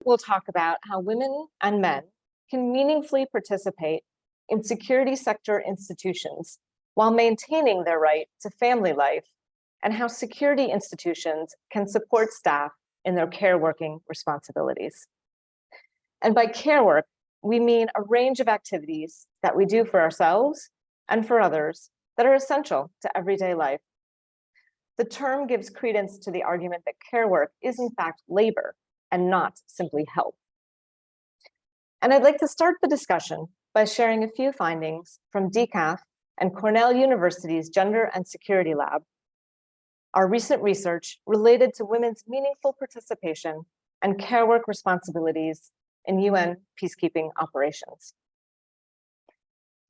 we'll talk about how women and men can meaningfully participate in security sector institutions while maintaining their right to family life, and how security institutions can support staff in their care working responsibilities. And by care work, we mean a range of activities that we do for ourselves and for others that are essential to everyday life. The term gives credence to the argument that care work is in fact labor and not simply help. And I'd like to start the discussion by sharing a few findings from DCAF and Cornell University's Gender and Security Lab, our recent research related to women's meaningful participation and care work responsibilities in UN peacekeeping operations.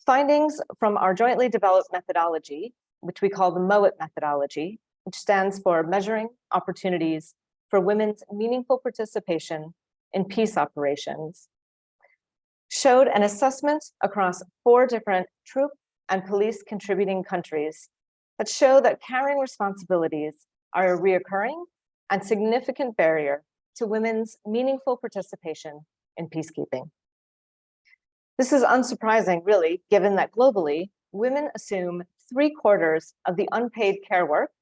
Findings from our jointly developed methodology, which we call the MOIT methodology, which stands for Measuring Opportunities for Women's Meaningful Participation in Peace Operations, showed an assessment across 4 different troop and police contributing countries that show that carrying responsibilities are a reoccurring and significant barrier to women's meaningful participation in peacekeeping. This is unsurprising, really, given that globally, women assume 3/4 of the unpaid care work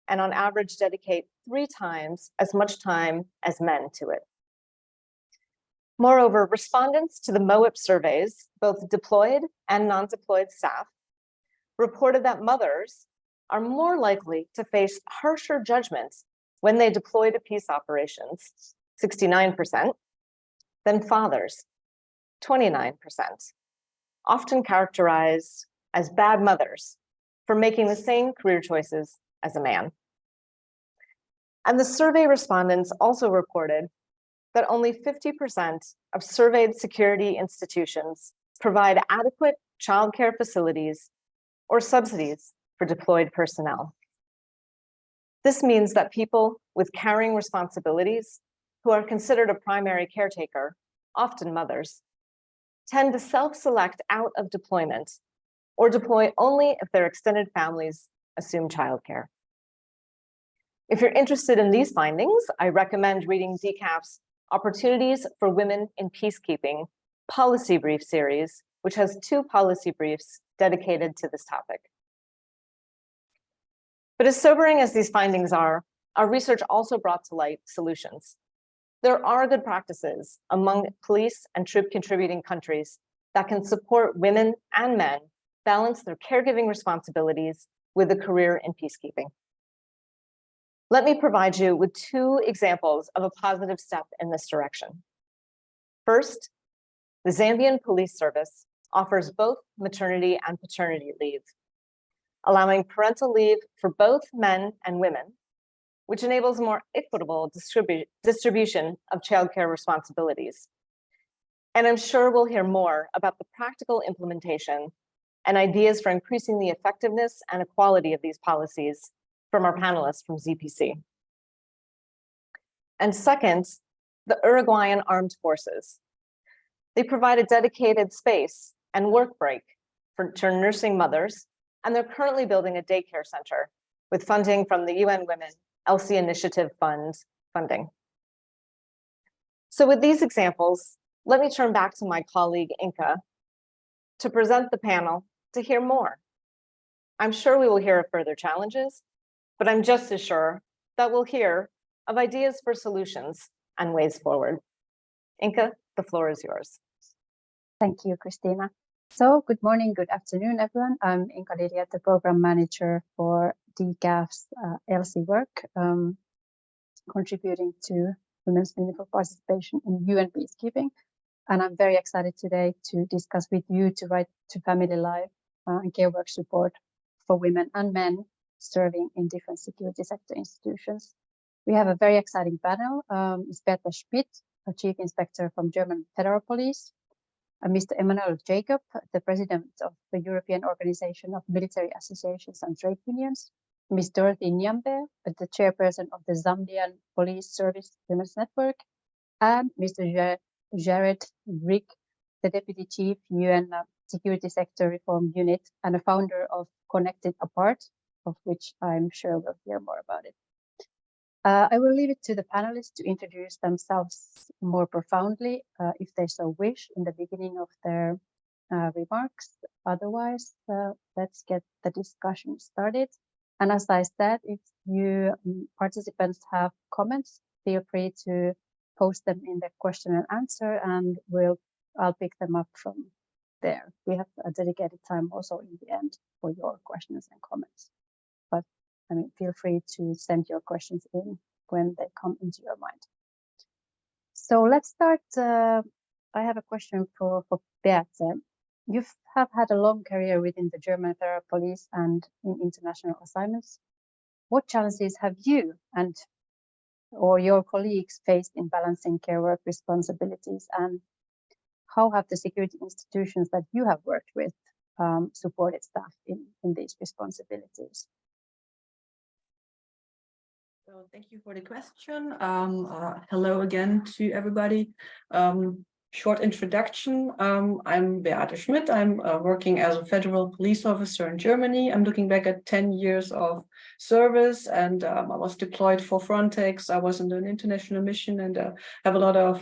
and on average dedicate 3 times as much time as men to it. Moreover, respondents to the MOIP surveys, both deployed and non-deployed staff, reported that mothers are more likely to face harsher judgments when they deploy to peace operations, 69%, than fathers, 29%, often characterized as bad mothers for making the same career choices as a man. And the survey respondents also reported that only 50% of surveyed security institutions provide adequate childcare facilities or subsidies for deployed personnel. This means that people with carrying responsibilities who are considered a primary caretaker, often mothers, tend to self-select out of deployment or deploy only if their extended families assume childcare. If you're interested in these findings, I recommend reading DCAF's Opportunities for Women in Peacekeeping policy brief series, which has 2 policy briefs dedicated to this topic. But as sobering as these findings are, our research also brought to light solutions. There are good practices among police and troop contributing countries that can support women and men balance their caregiving responsibilities with a career in peacekeeping. Let me provide you with 2 examples of a positive step in this direction. First, the Zambian Police Service offers both maternity and paternity leave, allowing parental leave for both men and women, which enables more equitable distribution of childcare responsibilities. And I'm sure we'll hear more about the practical implementation and ideas for increasing the effectiveness and equality of these policies from our panelists from ZPC. And second, the Uruguayan Armed Forces. They provide a dedicated space and work break for nursing mothers, and they're currently building a daycare center with funding from the UN Women ELSI Initiative Fund funding. So with these examples, let me turn back to my colleague Inka to present the panel to hear more. I'm sure we will hear of further challenges, but I'm just as sure that we'll hear of ideas for solutions and ways forward. Inka, the floor is yours. Thank you, Christina. So good morning, good afternoon, everyone. I'm Inka Lidia, the program manager for DCAF's ELSI work, contributing to women's meaningful participation in UN peacekeeping. And I'm very excited today to discuss with you to right to family life and care work support for women and men serving in different security sector institutions. We have a very exciting panel. Ms. Berta Schmidt, a chief inspector from German Federal Police, Mr. Emmanuel Jacob, the president of the European Organization of Military Associations and Trade Unions, Ms. Dorothy Nyambe, the chairperson of the Zambian Police Service Women's Network, and Mr. Jared Rick, the deputy chief UN Security Sector Reform Unit and a founder of Connected Apart, of which I'm sure we'll hear more about it. I will leave it to the panelists to introduce themselves more profoundly, if they so wish, in the beginning of their remarks. Otherwise, let's get the discussion started. And as I said, if you participants have comments, feel free to post them in the question and answer, and I'll pick them up from there. We have a dedicated time also in the end for your questions and comments. But I mean, feel free to send your questions in when they come into your mind. So let's start. I have a question for Beate. You have had a long career within the German Federal Police and in international assignments. What challenges have you or your colleagues faced in balancing care work responsibilities, and how have the security institutions that you have worked with supported staff in these responsibilities? So thank you for the question. Hello again to everybody. Short introduction. I'm Beate Schmidt. I'm working as a federal police officer in Germany. I'm looking back at 10 years of service, and I was deployed for Frontex. I was in an international mission and have a lot of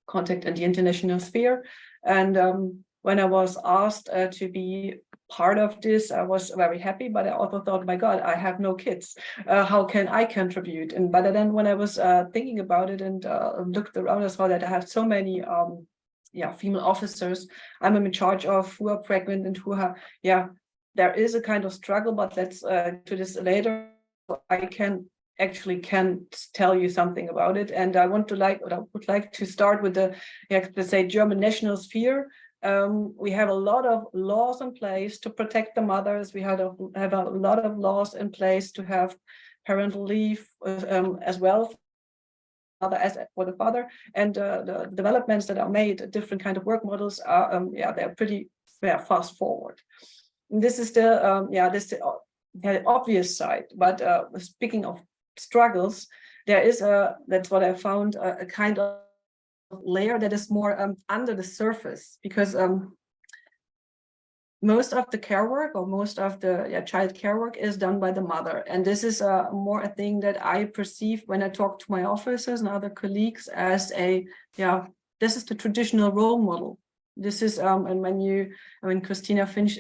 contact in the international sphere. And when I was asked to be part of this, I was very happy, but I also thought, my God, I have no kids. How can I contribute? And but then when I was thinking about it and looked around, I saw that I have so many female officers I'm in charge of who are pregnant and who have, there is a kind of struggle, but let's to this later. I can't tell you something about it. And I would like to start with the, let's say, German national sphere. We have a lot of laws in place to protect the mothers. We have a lot of laws in place to have parental leave as well as for the father. And the developments that are made, different kind of work models are, they're pretty fast forward. And this is the obvious side. But speaking of struggles, there is that's what I found, a kind of layer that is more under the surface, because most of the care work or most of the child care work is done by the mother, and this is more a thing that I perceive when I talk to my officers and other colleagues as this is the traditional role model. This is and when Christina Finch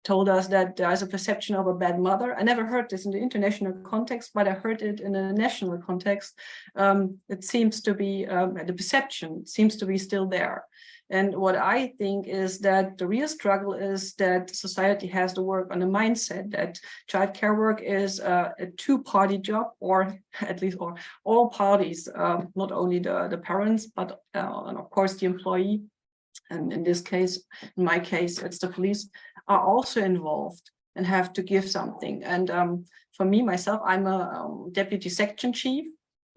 told us that there is a perception of a bad mother. I never heard this in the international context, but I heard it in a national context. It seems to be, the perception seems to be still there. And what I think is that the real struggle is that society has to work on the mindset that child care work is a two-party job, or at least all parties, not only the parents, but and of course the employee. And in this case, in my case, it's the police, are also involved and have to give something. And for me, myself, I'm a deputy section chief.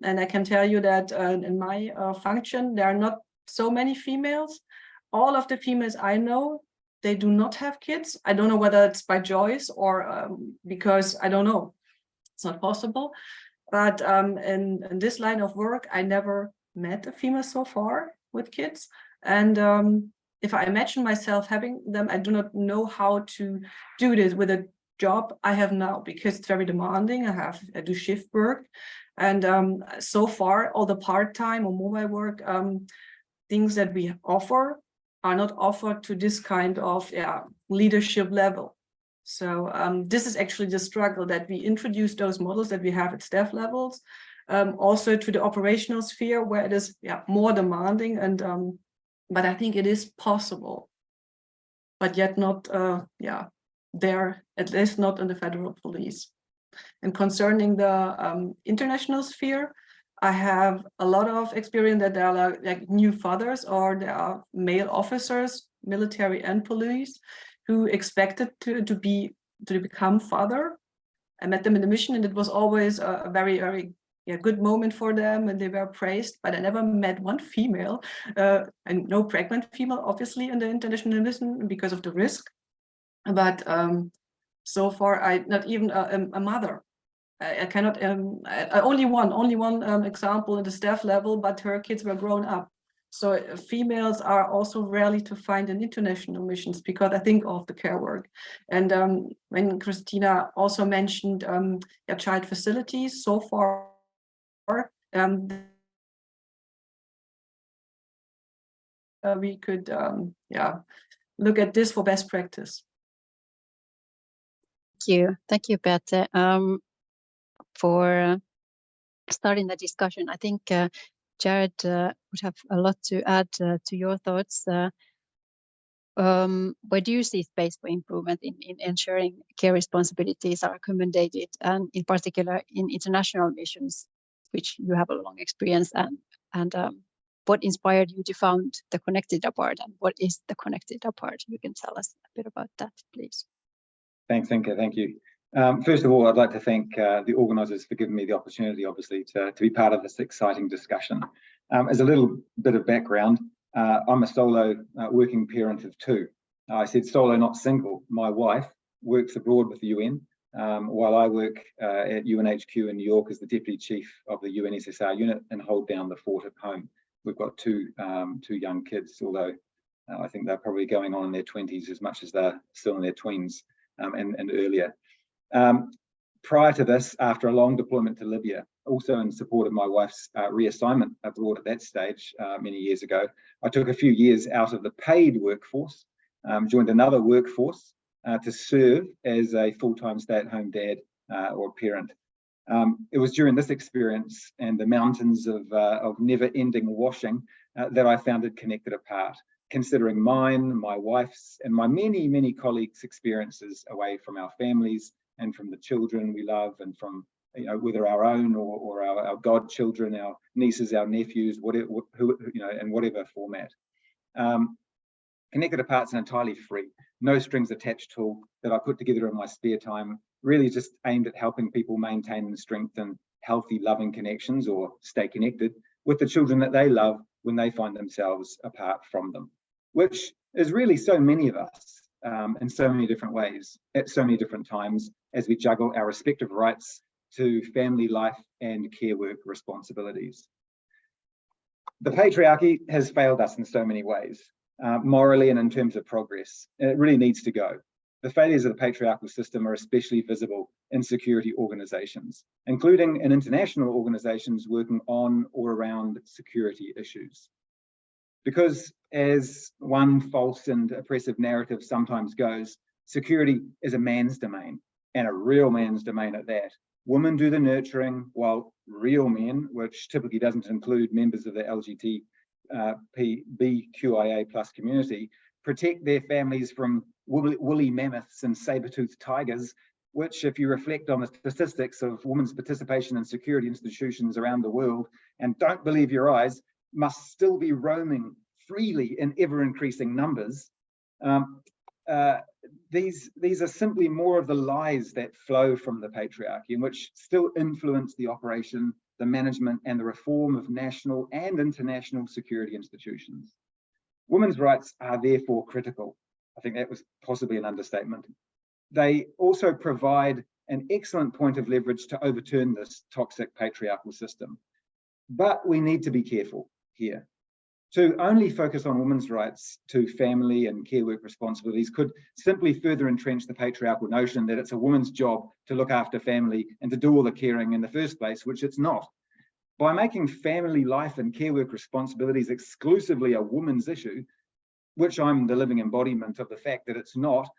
And I can tell you that in my function, there are not so many females. All of the females I know, they do not have kids. I don't know whether it's by choice or because I don't know. It's not possible. But in this line of work, I never met a female so far with kids. And if I imagine myself having them, I do not know how to do this with a job I have now, because it's very demanding. I do shift work. And so far, all the part-time or mobile work, things that we offer are not offered to this kind of leadership level. So this is actually the struggle, that we introduce those models that we have at staff levels, also to the operational sphere, where it is more demanding. And but I think it is possible, but yet not there, at least not in the federal police. And concerning the international sphere, I have a lot of experience that there are like new fathers, or there are male officers, military and police, who expected to become father. I met them in the mission, and it was always a very, very good moment for them, and they were praised. But I never met one female, and no pregnant female, obviously, in the international mission because of the risk. But so far, not even a mother. I cannot. Only one example at the staff level, but her kids were grown up. So females are also rarely to find in international missions because I think of the care work. And when Christina also mentioned child facilities, so far we could look at this for best practice. Thank you, Beate, for starting the discussion. I think Jared would have a lot to add to your thoughts. Where do you see space for improvement in ensuring care responsibilities are accommodated, and in particular in international missions, which you have a long experience, and what inspired you to found the Connected Apart, and what is the Connected Apart? You can tell us a bit about that, please. Thanks, Inka. Thank you. First of all, I'd like to thank the organisers for giving me the opportunity, obviously, to be part of this exciting discussion. As a little bit of background, I'm a solo working parent of two. I said solo, not single. My wife works abroad with the UN, while I work at UNHQ in New York as the Deputy Chief of the UNSSR unit and hold down the fort at home. We've got two young kids, although I think they're probably going on in their 20s as much as they're still in their tweens and earlier. Prior to this, after a long deployment to Libya, also in support of my wife's reassignment abroad at that stage many years ago, I took a few years out of the paid workforce, joined another workforce to serve as a full-time stay-at-home dad or parent. It was during this experience and the mountains of never-ending washing that I founded Connected Apart, considering mine, my wife's, and my many, many colleagues' experiences away from our families and from the children we love, and from, you know, whether our own or our godchildren, our nieces, our nephews, whatever, in whatever format. Connected Apart's an entirely free, no strings attached tool that I put together in my spare time, really just aimed at helping people maintain and strengthen healthy, loving connections, or stay connected with the children that they love when they find themselves apart from them, which is really so many of us in so many different ways, at so many different times, as we juggle our respective rights to family life and care work responsibilities. The patriarchy has failed us in so many ways, morally and in terms of progress. It really needs to go. The failures of the patriarchal system are especially visible in security organisations, including in international organisations working on or around security issues. Because as one false and oppressive narrative sometimes goes, security is a man's domain, and a real man's domain at that. Women do the nurturing, while real men, which typically doesn't include members of the LGBTQIA+ community, protect their families from woolly mammoths and saber-toothed tigers, which, if you reflect on the statistics of women's participation in security institutions around the world, and don't believe your eyes, must still be roaming freely in ever-increasing numbers. These are simply more of the lies that flow from the patriarchy, and which still influence the operation, the management, and the reform of national and international security institutions. Women's rights are therefore critical. I think that was possibly an understatement. They also provide an excellent point of leverage to overturn this toxic patriarchal system. But we need to be careful here. To only focus on women's rights to family and care work responsibilities could simply further entrench the patriarchal notion that it's a woman's job to look after family and to do all the caring in the first place, which it's not. By making family life and care work responsibilities exclusively a woman's issue, which I'm the living embodiment of the fact that it's not,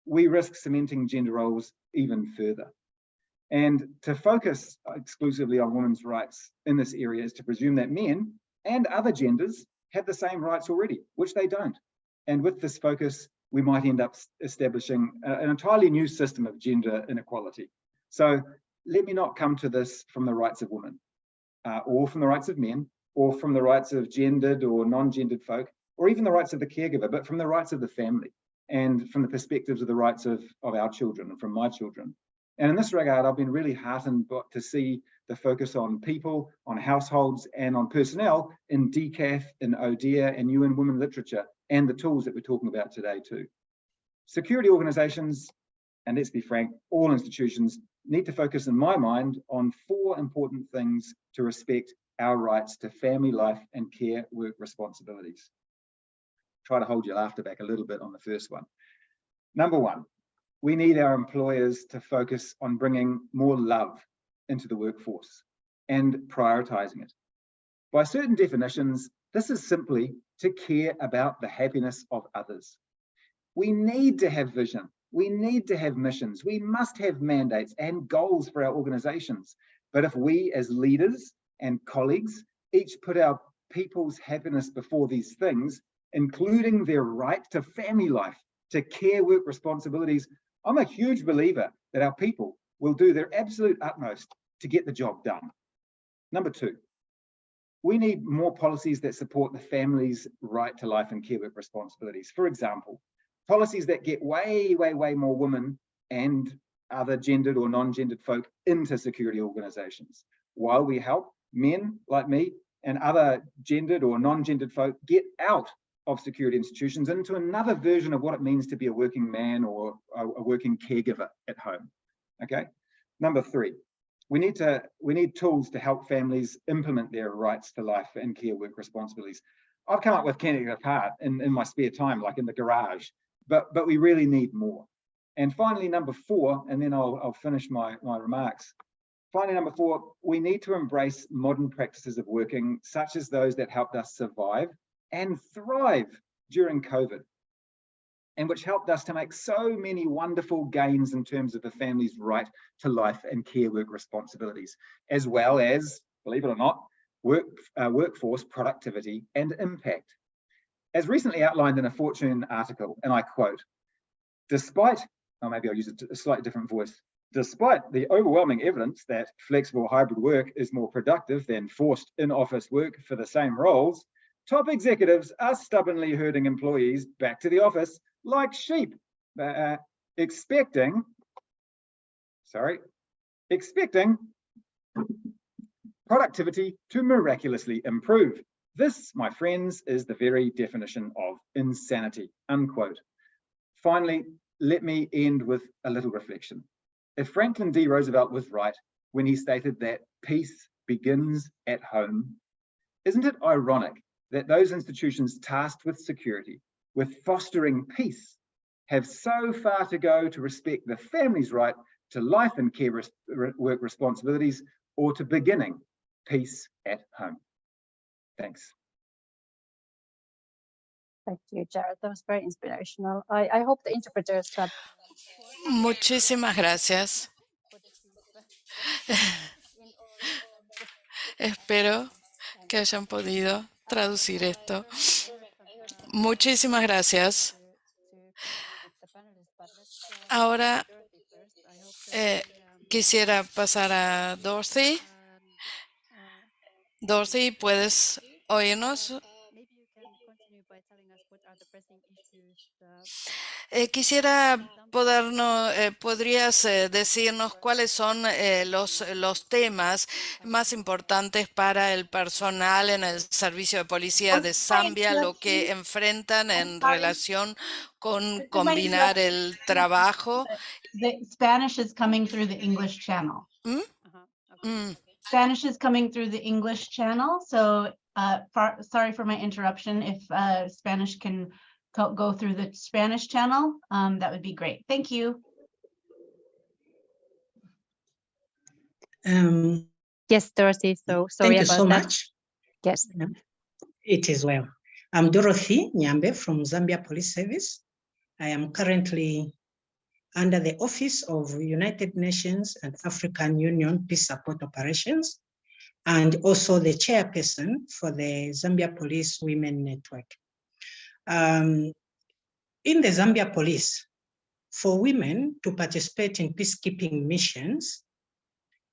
we risk cementing gender roles even further. And to focus exclusively on women's rights in this area is to presume that men and other genders have the same rights already, which they don't. And with this focus, we might end up establishing an entirely new system of gender inequality. So let me not come to this from the rights of women, or from the rights of men, or from the rights of gendered or non-gendered folk, or even the rights of the caregiver, but from the rights of the family, and from the perspectives of the rights of our children, and from my children. And in this regard, I've been really heartened to see the focus on people, on households, and on personnel in DCAF, in ODIHR, and UN Women literature, and the tools that we're talking about today too. Security organisations, and let's be frank, all institutions, need to focus, in my mind, on 4 important things to respect our rights to family life and care work responsibilities. Try to hold your laughter back a little bit on the first one. Number one, we need our employers to focus on bringing more love into the workforce and prioritizing it. By certain definitions, this is simply to care about the happiness of others. We need to have vision. We need to have missions. We must have mandates and goals for our organizations. But if we as leaders and colleagues each put our people's happiness before these things, including their right to family life, to care work responsibilities, I'm a huge believer that our people will do their absolute utmost to get the job done. Number two, we need more policies that support the family's right to life and care work responsibilities. For example, policies that get way more women and other gendered or non-gendered folk into security organizations, while we help men like me and other gendered or non-gendered folk get out of security institutions into another version of what it means to be a working man or a working caregiver at home. Okay. Number three, we need tools to help families implement their rights to life and care work responsibilities. I've come up with Canada Apart in my spare time, like in the garage, but we really need more. And finally, number four, and then I'll finish my remarks. Finally, number four, we need to embrace modern practices of working, such as those that helped us survive and thrive during COVID, and which helped us to make so many wonderful gains in terms of the family's right to life and care work responsibilities, as well as, believe it or not, workforce productivity and impact. As recently outlined in a Fortune article, and I quote, despite, or maybe I'll use a slightly different voice, despite the overwhelming evidence that flexible hybrid work is more productive than forced in-office work for the same roles, top executives are stubbornly herding employees back to the office like sheep, expecting productivity to miraculously improve. This, my friends, is the very definition of insanity, unquote. Finally, let me end with a little reflection. If Franklin D. Roosevelt was right when he stated that peace begins at home, isn't it ironic that those institutions tasked with security, with fostering peace, have so far to go to respect the family's right to life and care work responsibilities, or to beginning peace at home? Thanks. Thank you, Jared. That was very inspirational. I hope the interpreters got. Muchísimas gracias. Espero que hayan podido traducir esto. Muchísimas gracias. Ahora quisiera pasar a Dorothy. Dorothy, ¿puedes oírnos? Quisiera podrías decirnos cuáles son los temas más importantes para el personal en el servicio de policía de Zambia, lo que enfrentan en relación con combinar el trabajo. The Spanish is coming through the English channel. Spanish is coming through the English channel. So sorry for my interruption. If Spanish can go through the Spanish channel, that would be great. Thank you. Yes, Dorothy. So sorry thank you about so that. much. Yes. It is well. I'm Dorothy Nyambe from Zambia Police Service. I am currently under the Office of United Nations and African Union Peace Support Operations, and also the chairperson for the Zambia Police Women Network. In the Zambia Police, for women to participate in peacekeeping missions,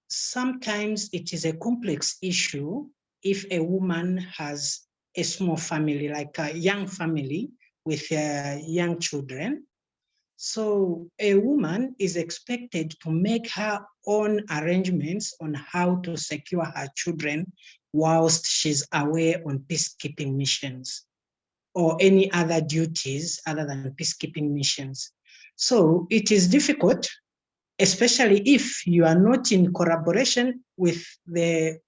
sometimes it is a complex issue if a woman has a small family, like a young family with young children. So a woman is expected to make her own arrangements on how to secure her children whilst she's away on peacekeeping missions or any other duties other than peacekeeping missions. So it is difficult especially if you are not in collaboration with their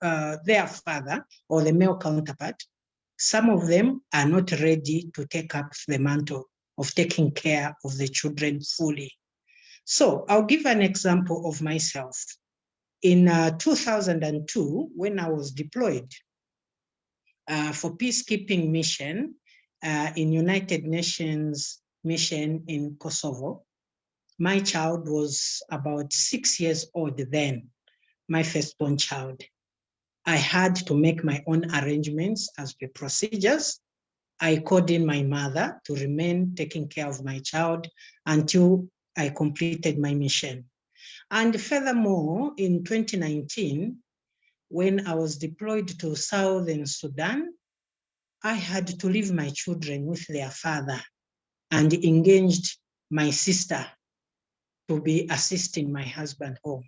father or the male counterpart. Some of them are not ready to take up the mantle of taking care of the children fully. So I'll give an example of myself. In 2002, when I was deployed for peacekeeping mission in United Nations mission in Kosovo, my child was about 6 years old then, my firstborn child. I had to make my own arrangements as per procedures. I called in my mother to remain taking care of my child until I completed my mission. And furthermore, in 2019, when I was deployed to Southern Sudan, I had to leave my children with their father and engaged my sister to be assisting my husband home.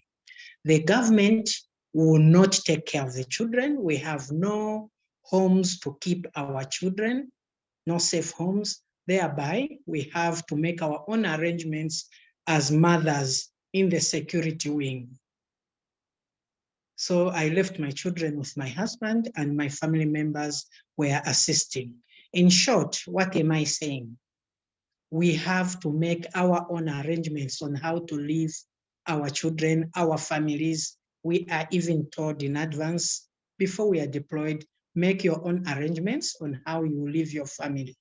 The government will not take care of the children. We have no homes to keep our children, no safe homes. Thereby, we have to make our own arrangements as mothers in the security wing. So I left my children with my husband, and my family members were assisting. In short, what am I saying? We have to make our own arrangements on how to leave our children, our families. We are even told in advance, before we are deployed, make your own arrangements on how you leave your family.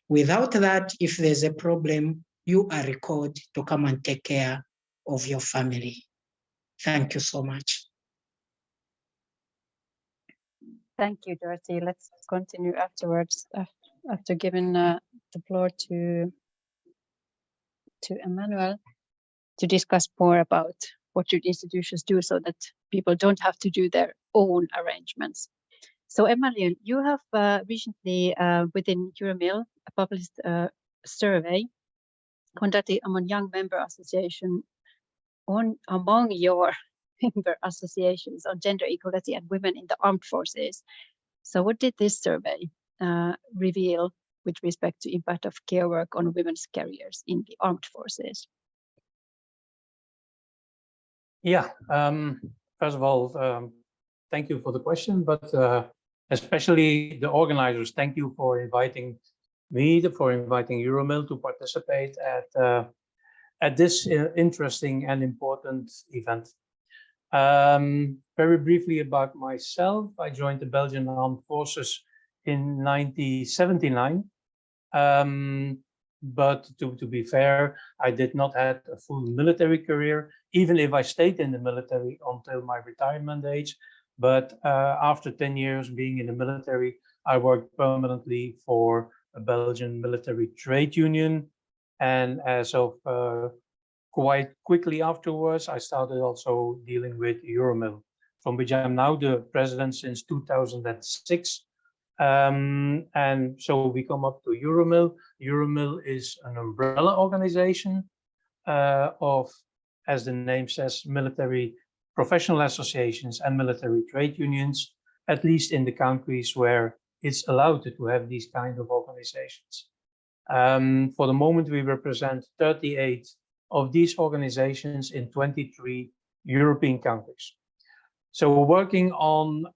Without that, if there's a problem, you are recalled to come and take care of your family. Thank you so much. Thank you, Dorothy. Let's continue afterwards, after giving the floor to Emmanuel to discuss more about what should institutions do so that people don't have to do their own arrangements. So Emmanuel, you have recently within Euromil published a survey conducted among young member association among your member associations on gender equality and women in the armed forces. So what did this survey reveal with respect to impact of care work on women's careers in the armed forces? Yeah, first of all, thank you for the question, but especially the organizers, thank you for inviting me, for inviting Euromil to participate at this interesting and important event. Very briefly about myself, I joined the Belgian Armed Forces in 1979. But to be fair, I did not have a full military career, even if I stayed in the military until my retirement age. But after 10 years being in the military, I worked permanently for a Belgian military trade union. And as of quite quickly afterwards, I started also dealing with Euromil, from which I'm now the president since 2006. And so we come up to Euromil. Euromil is an umbrella organization of, as the name says, military professional associations and military trade unions, at least in the countries where it's allowed to have these kind of organizations. For the moment, we represent 38 of these organizations in 23 European countries. So we're working on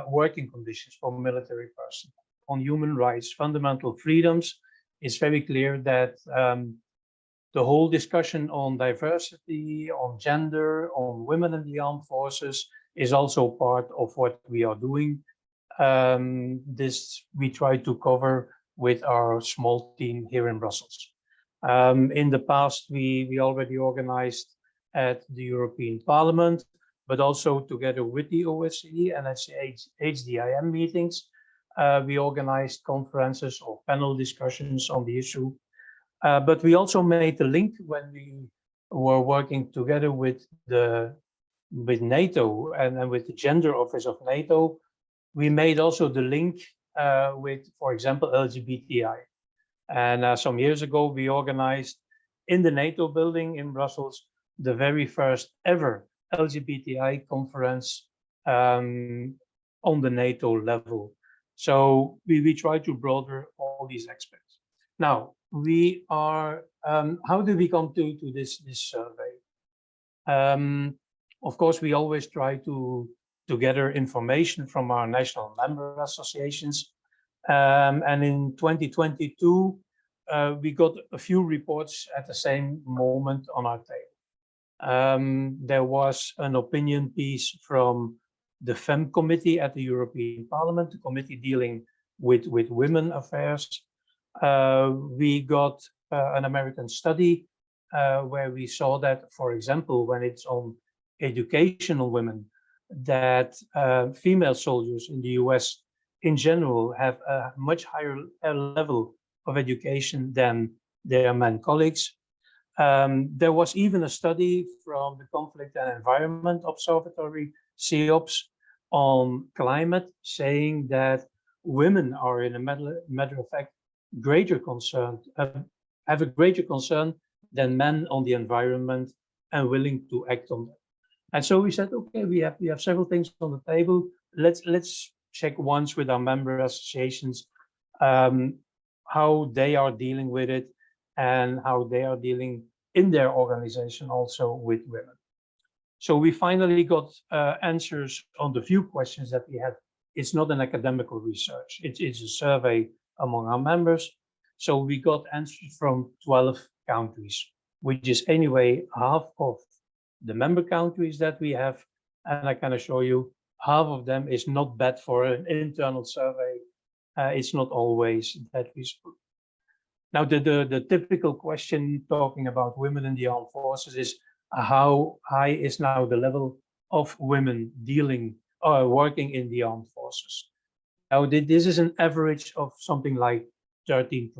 working conditions for military personnel, on human rights, fundamental freedoms. It's very clear that the whole discussion on diversity, on gender, on women in the armed forces is also part of what we are doing. This we try to cover with our small team here in Brussels. In the past, we already organized at the European Parliament, but also together with the OSCE and HDIM meetings, we organized conferences or panel discussions on the issue. But we also made the link when we were working together with NATO and with the Gender Office of NATO. We made also the link with, for example, LGBTI. And some years ago, we organized in the NATO building in Brussels the very first ever LGBTI conference on the NATO level. So we try to broaden all these aspects. Now, we are, how do we come to this survey? Of course, we always try to gather information from our national member associations. And in 2022, we got a few reports at the same moment on our table. There was an opinion piece from the FEM committee at the European Parliament, the committee dealing with women affairs. We got an American study where we saw that, for example, when it's on educational women, that female soldiers in the US in general have a much higher level of education than their men colleagues. There was even a study from the Conflict and Environment Observatory, CEOPS, on climate, saying that women are, in a matter of fact, greater concern, have a greater concern than men on the environment and willing to act on that. And so we said, okay, we have several things on the table. Let's check once with our member associations how they are dealing with it and how they are dealing in their organization also with women. So we finally got answers on the few questions that we had. It's not an academical research. It's a survey among our members. So we got answers from 12 countries, which is anyway half of the member countries that we have. And I can assure you, half of them is not bad for an internal survey. It's not always that useful. Now, the typical question talking about women in the armed forces is how high is now the level of women dealing or working in the armed forces? Now, this is an average of something like 13%.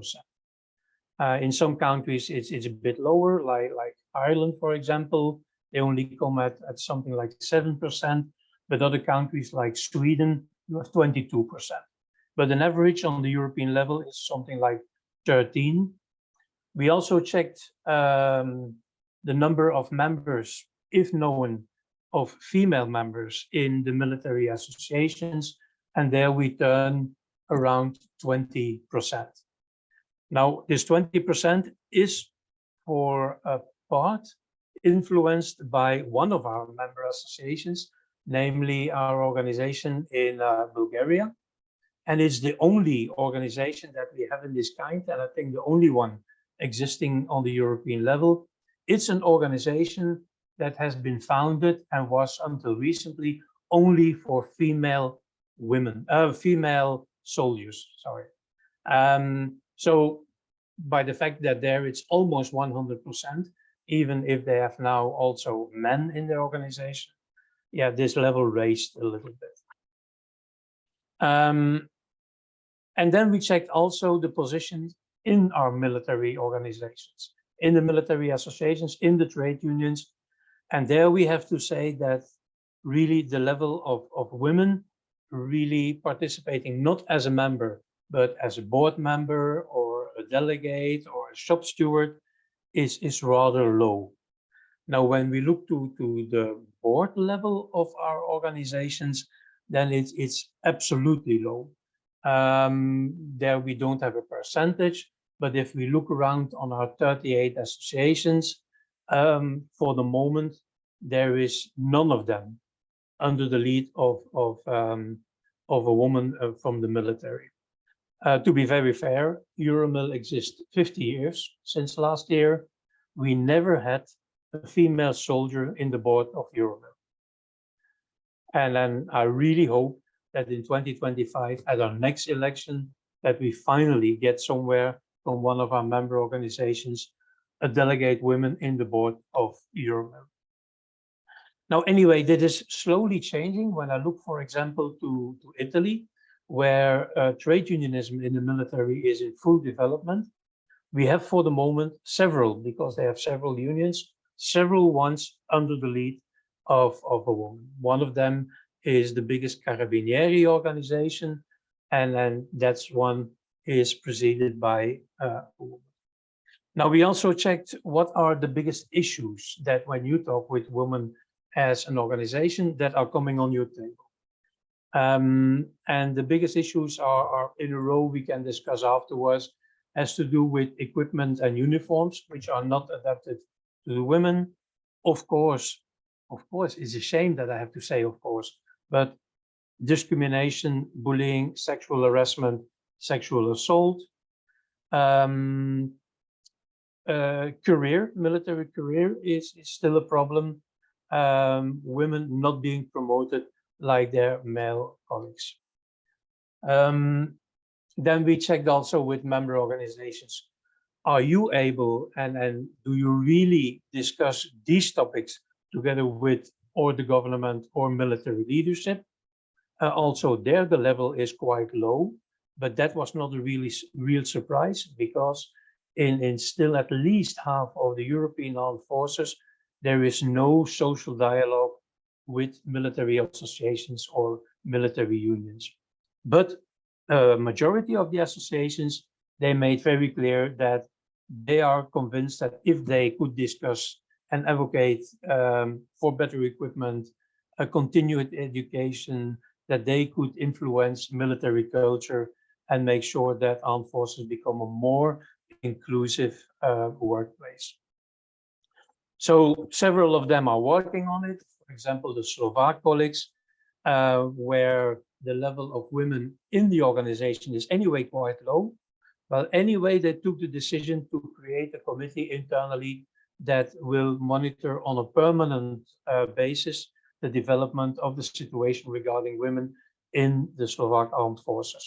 In some countries, it's a bit lower, like Ireland, for example. They only come at something like 7%, but other countries like Sweden, you have 22%. But an average on the European level is something like 13. We also checked the number of members, if known, of female members in the military associations, and there we turn around 20%. Now, this 20% is for a part influenced by one of our member associations, namely our organization in Bulgaria. And it's the only organization that we have in this kind, and I think the only one existing on the European level. It's an organization that has been founded and was until recently only for female soldiers, sorry. So by the fact that there it's almost 100%, even if they have now also men in their organization, yeah, this level raised a little bit. And then we checked also the positions in our military organizations, in the military associations, in the trade unions. And there we have to say that really the level of women really participating, not as a member, but as a board member or a delegate or a shop steward is rather low. Now, when we look to the board level of our organizations, then it's absolutely low. There we don't have a percentage, but if we look around on our 38 associations, for the moment, there is none of them under the lead of a woman from the military. To be very fair, Euromil exists 50 years since last year. We never had a female soldier in the board of Euromil. And then I really hope that in 2025, at our next election, that we finally get somewhere from one of our member organizations, a delegate women in the board of Euromil. Now, anyway, that is slowly changing. When I look, for example, to Italy, where trade unionism in the military is in full development, we have for the moment several, because they have several unions, several ones under the lead of a woman. One of them is the biggest Carabinieri organization, and then that's one is preceded by a woman. Now, we also checked what are the biggest issues that when you talk with women as an organization that are coming on your table. And the biggest issues are in a row we can discuss afterwards, has to do with equipment and uniforms, which are not adapted to the women, Of course, it's a shame that I have to say, of course, but discrimination, bullying, sexual harassment, sexual assault, military career is still a problem. Women not being promoted like their male colleagues. Then we checked also with member organizations. Are you able and do you really discuss these topics together with or the government or military leadership? Also there, the level is quite low, but that was not a real surprise because in still at least half of the European armed forces, there is no social dialogue with military associations or military unions. But a majority of the associations, they made very clear that they are convinced that if they could discuss and advocate for better equipment, a continued education, that they could influence military culture and make sure that armed forces become a more inclusive workplace. So several of them are working on it. For example, the Slovak colleagues, where the level of women in the organization is anyway quite low. But anyway, they took the decision to create a committee internally that will monitor on a permanent basis the development of the situation regarding women in the Slovak armed forces.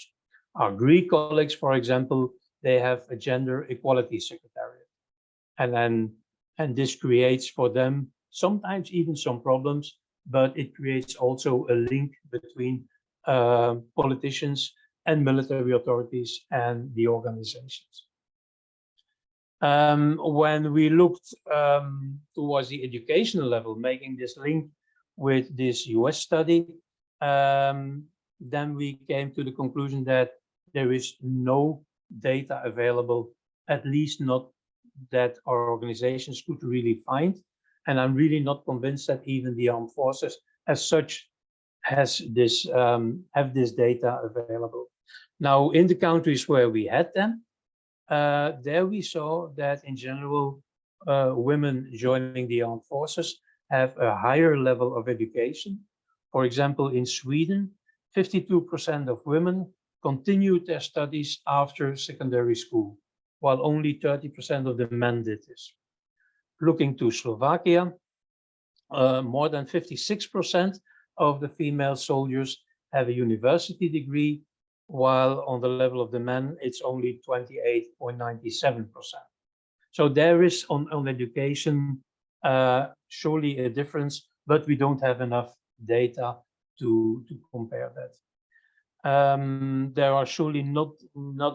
Our Greek colleagues, for example, they have a gender equality secretariat. And this creates for them sometimes even some problems, but it creates also a link between politicians and military authorities and the organizations. When we looked towards the educational level, making this link with this US study, then we came to the conclusion that there is no data available, at least not that our organizations could really find. And I'm really not convinced that even the armed forces as such have this data available. Now, in the countries where we had them, there we saw that in general, women joining the armed forces have a higher level of education. For example, in Sweden, 52% of women continued their studies after secondary school, while only 30% of the men did this. Looking to Slovakia, more than 56% of the female soldiers have a university degree, while on the level of the men, it's only 28.97%. So there is on education surely a difference, but we don't have enough data to compare that. There are surely not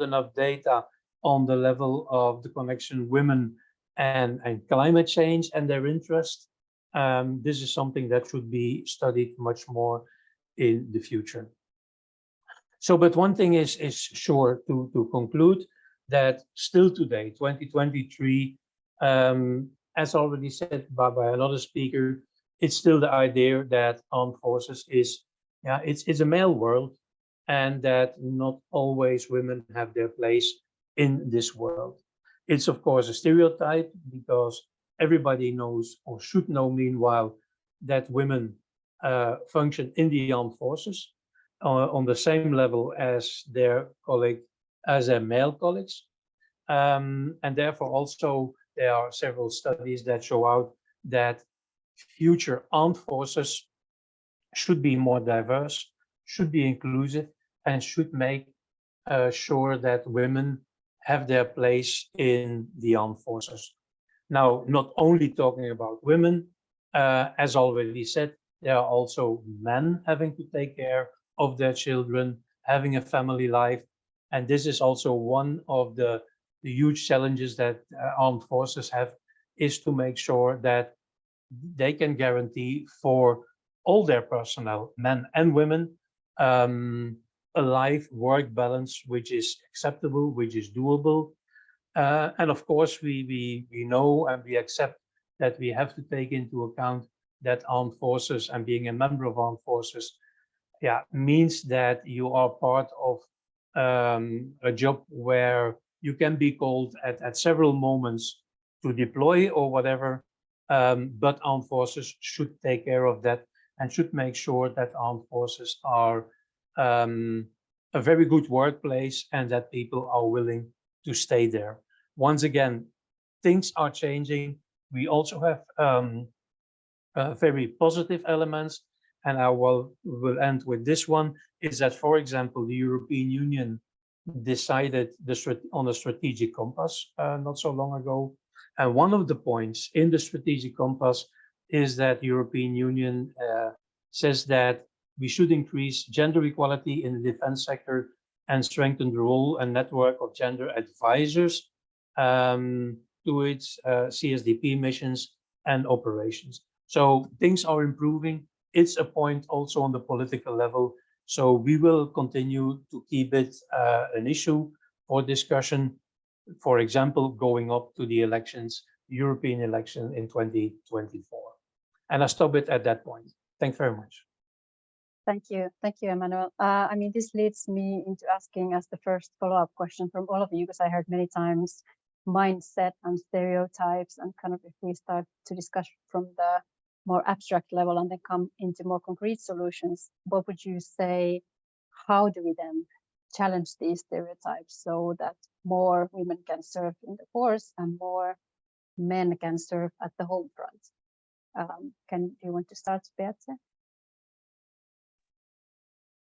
enough data on the level of the connection women and climate change and their interest. This is something that should be studied much more in the future. So, but one thing is sure to conclude that still today, 2023, as already said by another speaker, it's still the idea that armed forces is, it's a male world, and that not always women have their place in this world. It's of course a stereotype because everybody knows or should know meanwhile that women function in the armed forces on the same level as their male colleagues. And therefore also there are several studies that show out that future armed forces should be more diverse, should be inclusive, and should make sure that women have their place in the armed forces. Now, not only talking about women, as already said, there are also men having to take care of their children, having a family life. And this is also one of the huge challenges that armed forces have, is to make sure that they can guarantee for all their personnel, men and women, a life-work balance which is acceptable, which is doable. And of course, we know and we accept that we have to take into account that armed forces and being a member of armed forces means that you are part of a job where you can be called at several moments to deploy or whatever. but armed forces should take care of that and should make sure that armed forces are a very good workplace and that people are willing to stay there. Once again, things are changing. We also have very positive elements, and I will end with this one, is that, for example, the European Union decided on a strategic compass not so long ago. And one of the points in the strategic compass is that European Union says that we should increase gender equality in the defense sector and strengthen the role and network of gender advisors to its CSDP missions and operations. So things are improving. It's a point also on the political level. So we will continue to keep it an issue for discussion, for example, going up to the elections, European election in 2024. And I stop it at that point. Thanks very much. Thank you, Emmanuel. I mean, this leads me into asking as the first follow-up question from all of you, because I heard many times mindset and stereotypes, and kind of if we start to discuss from the more abstract level and then come into more concrete solutions, what would you say, how do we then challenge these stereotypes so that more women can serve in the force and more men can serve at the home front? Do you want to start, Beate?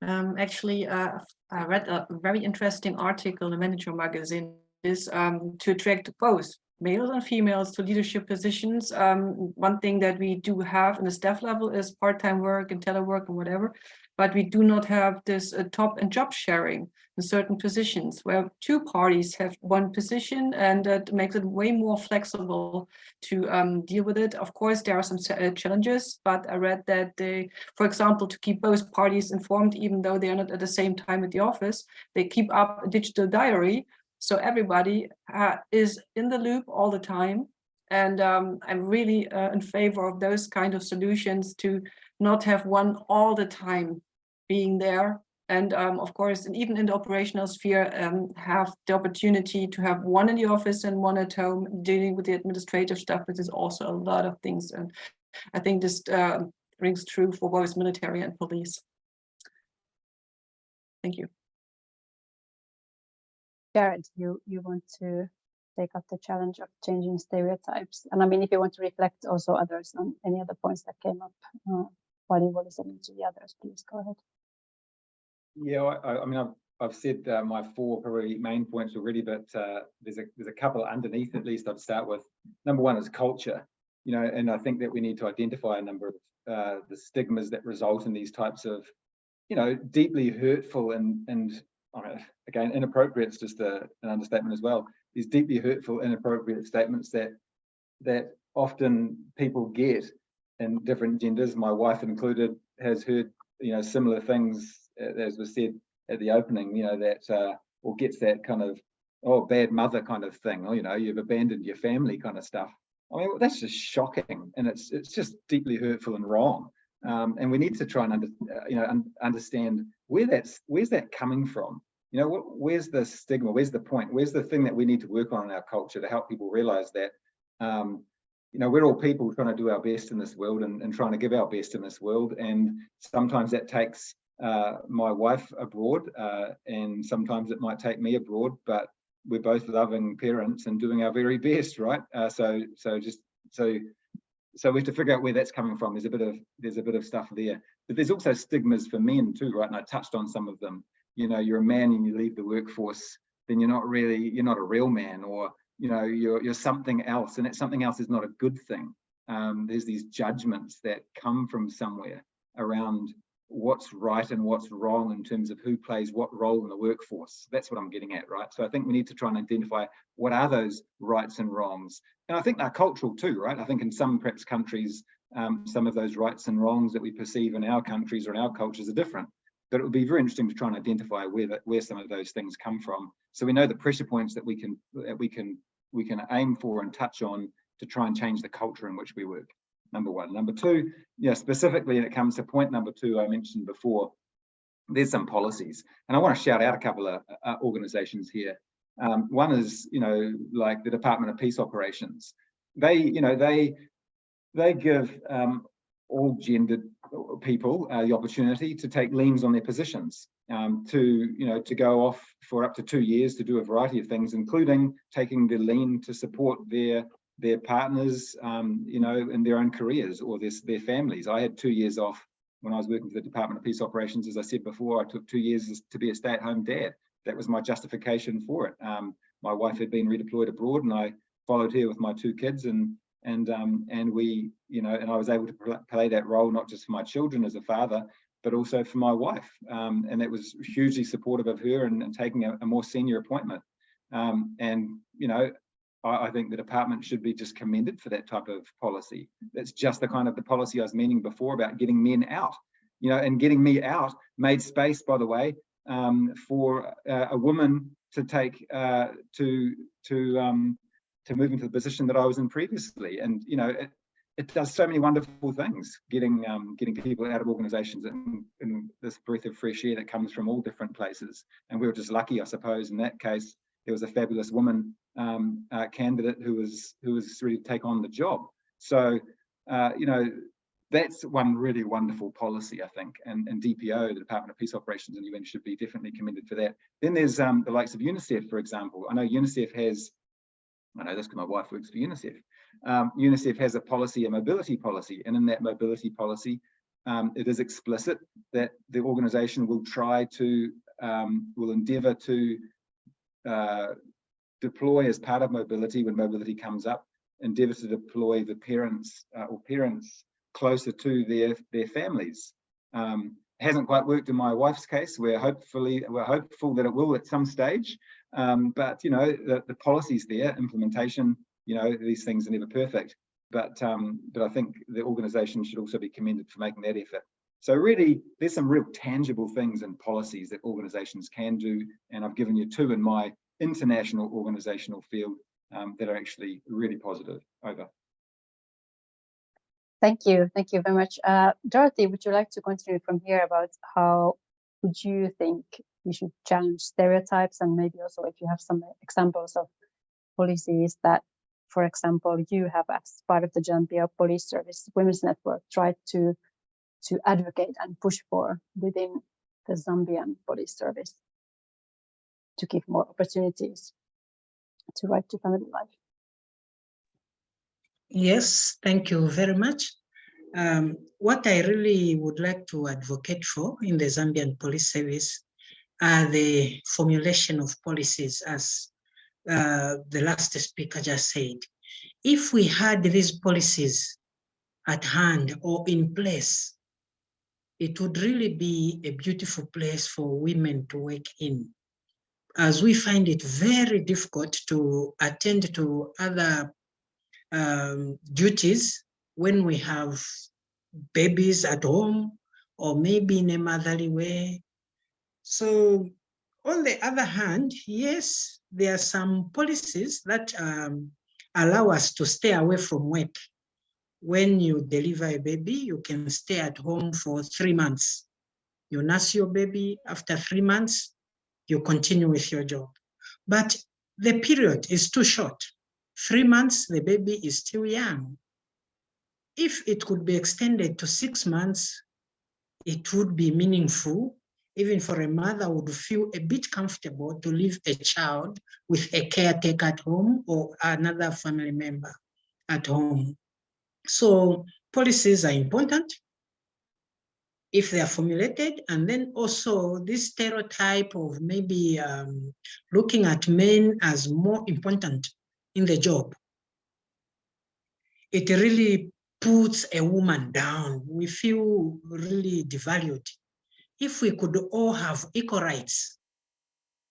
Actually, I read a very interesting article in the Manager magazine. Is to attract both males and females to leadership positions. One thing that we do have in the staff level is part-time work and telework and whatever, but we do not have this top and job sharing in certain positions where two parties have one position, and that makes it way more flexible to deal with it. Of course, there are some challenges, but I read that they, for example, to keep both parties informed, even though they are not at the same time at the office, they keep up a digital diary. So everybody is in the loop all the time. And I'm really in favor of those kind of solutions, to not have one all the time being there. And of course, and even in the operational sphere, have the opportunity to have one in the office and one at home dealing with the administrative stuff, which is also a lot of things. And I think this rings true for both military and police. Thank you. Jared, you want to take up the challenge of changing stereotypes? And I mean, if you want to reflect also others on any other points that came up while you were listening to the others, please go ahead. Yeah, I mean, I've said my four probably main points already, but there's a couple underneath at least I'd start with. Number one is culture, you know, and I think that we need to identify a number of the stigmas that result in these types of, you know, deeply hurtful and again, inappropriate, it's just an understatement as well. These deeply hurtful, inappropriate statements that often people get in different genders, my wife included, has heard, you know, similar things as was said at the opening, you know, that or gets that kind of, oh, bad mother kind of thing, or, you know, you've abandoned your family kind of stuff. I mean, that's just shocking, and it's just deeply hurtful and wrong. And we need to try and understand where's that coming from. You know, where's the stigma? Where's the point? Where's the thing that we need to work on in our culture to help people realize that, you know, we're all people trying to do our best in this world and trying to give our best in this world. And sometimes that takes my wife abroad, and sometimes it might take me abroad, but we're both loving parents and doing our very best, right? So we have to figure out where that's coming from. There's a bit of stuff there, but there's also stigmas for men too, right? And I touched on some of them. You know, you're a man and you leave the workforce, then you're not a real man, or, you know, you're something else, and that something else is not a good thing. There's these judgments that come from somewhere around what's right and what's wrong in terms of who plays what role in the workforce. That's what I'm getting at, right? So I think we need to try and identify what are those rights and wrongs. And I think they're cultural too, right? I think in some perhaps countries, some of those rights and wrongs that we perceive in our countries or in our cultures are different. But it would be very interesting to try and identify where some of those things come from, so we know the pressure points that we can aim for and touch on to try and change the culture in which we work. Number one. Number two, yeah, specifically when it comes to point number two I mentioned before, there's some policies, and I want to shout out a couple of organizations here. One is, you know, like the Department of Peace Operations. They they give all gendered people the opportunity to take liens on their positions, to go off for up to 2 years to do a variety of things, including taking the lien to support their partners, in their own careers or their families. I had 2 years off when I was working for the Department of Peace Operations. As I said before, I took 2 years to be a stay-at-home dad. That was my justification for it. My wife had been redeployed abroad, and I followed her with my 2 kids, and we, and I was able to play that role not just for my children as a father, but also for my wife. And it was hugely supportive of her and taking a more senior appointment. I think the department should be just commended for that type of policy. That's just the kind of the policy I was meaning before about getting men out, and getting me out made space, by the way, for a woman to take to move into the position that I was in previously. And it does so many wonderful things, getting people out of organizations in this breath of fresh air that comes from all different places. And we were just lucky, I suppose, in that case. There was a fabulous woman candidate who was ready to take on the job. So that's one really wonderful policy, I think, and DPO, the Department of Peace Operations and UN, should be definitely commended for that. Then there's the likes of UNICEF, for example. I know UNICEF has, I know this because my wife works for UNICEF. UNICEF has a policy, a mobility policy, and in that mobility policy, it is explicit that the organization will try to, will endeavor to deploy as part of mobility, when mobility comes up, endeavor to deploy the parents or parents closer to their families. Hasn't quite worked in my wife's case. We're hopeful that it will at some stage. But the policy's there, implementation, these things are never perfect. But I think the organization should also be commended for making that effort. So really, there's some real tangible things and policies that organizations can do. And I've given you 2 in my international organizational field that are actually really positive. Over. Thank you very much. Dorothy, would you like to continue from here about how would you think we should challenge stereotypes, and maybe also if you have some examples of policies that, for example, you have as part of the Zambia Police Service Women's Network tried to advocate and push for within the Zambian Police Service to give more opportunities to right to family life? Yes, thank you very much. What I really would like to advocate for in the Zambian Police Service are the formulation of policies, as the last speaker just said. If we had these policies at hand or in place, it would really be a beautiful place for women to work in, as we find it very difficult to attend to other duties when we have babies at home or maybe in a motherly way. So on the other hand, yes, there are some policies that allow us to stay away from work. When you deliver a baby, you can stay at home for 3 months. You nurse your baby. After 3 months, you continue with your job. But the period is too short. 3 months, the baby is still young. If it could be extended to 6 months, it would be meaningful. Even for a mother would feel a bit comfortable to leave a child with a caretaker at home or another family member at home. So policies are important if they are formulated, and then also this stereotype of maybe looking at men as more important in the job. It really puts a woman down. We feel really devalued. If we could all have equal rights,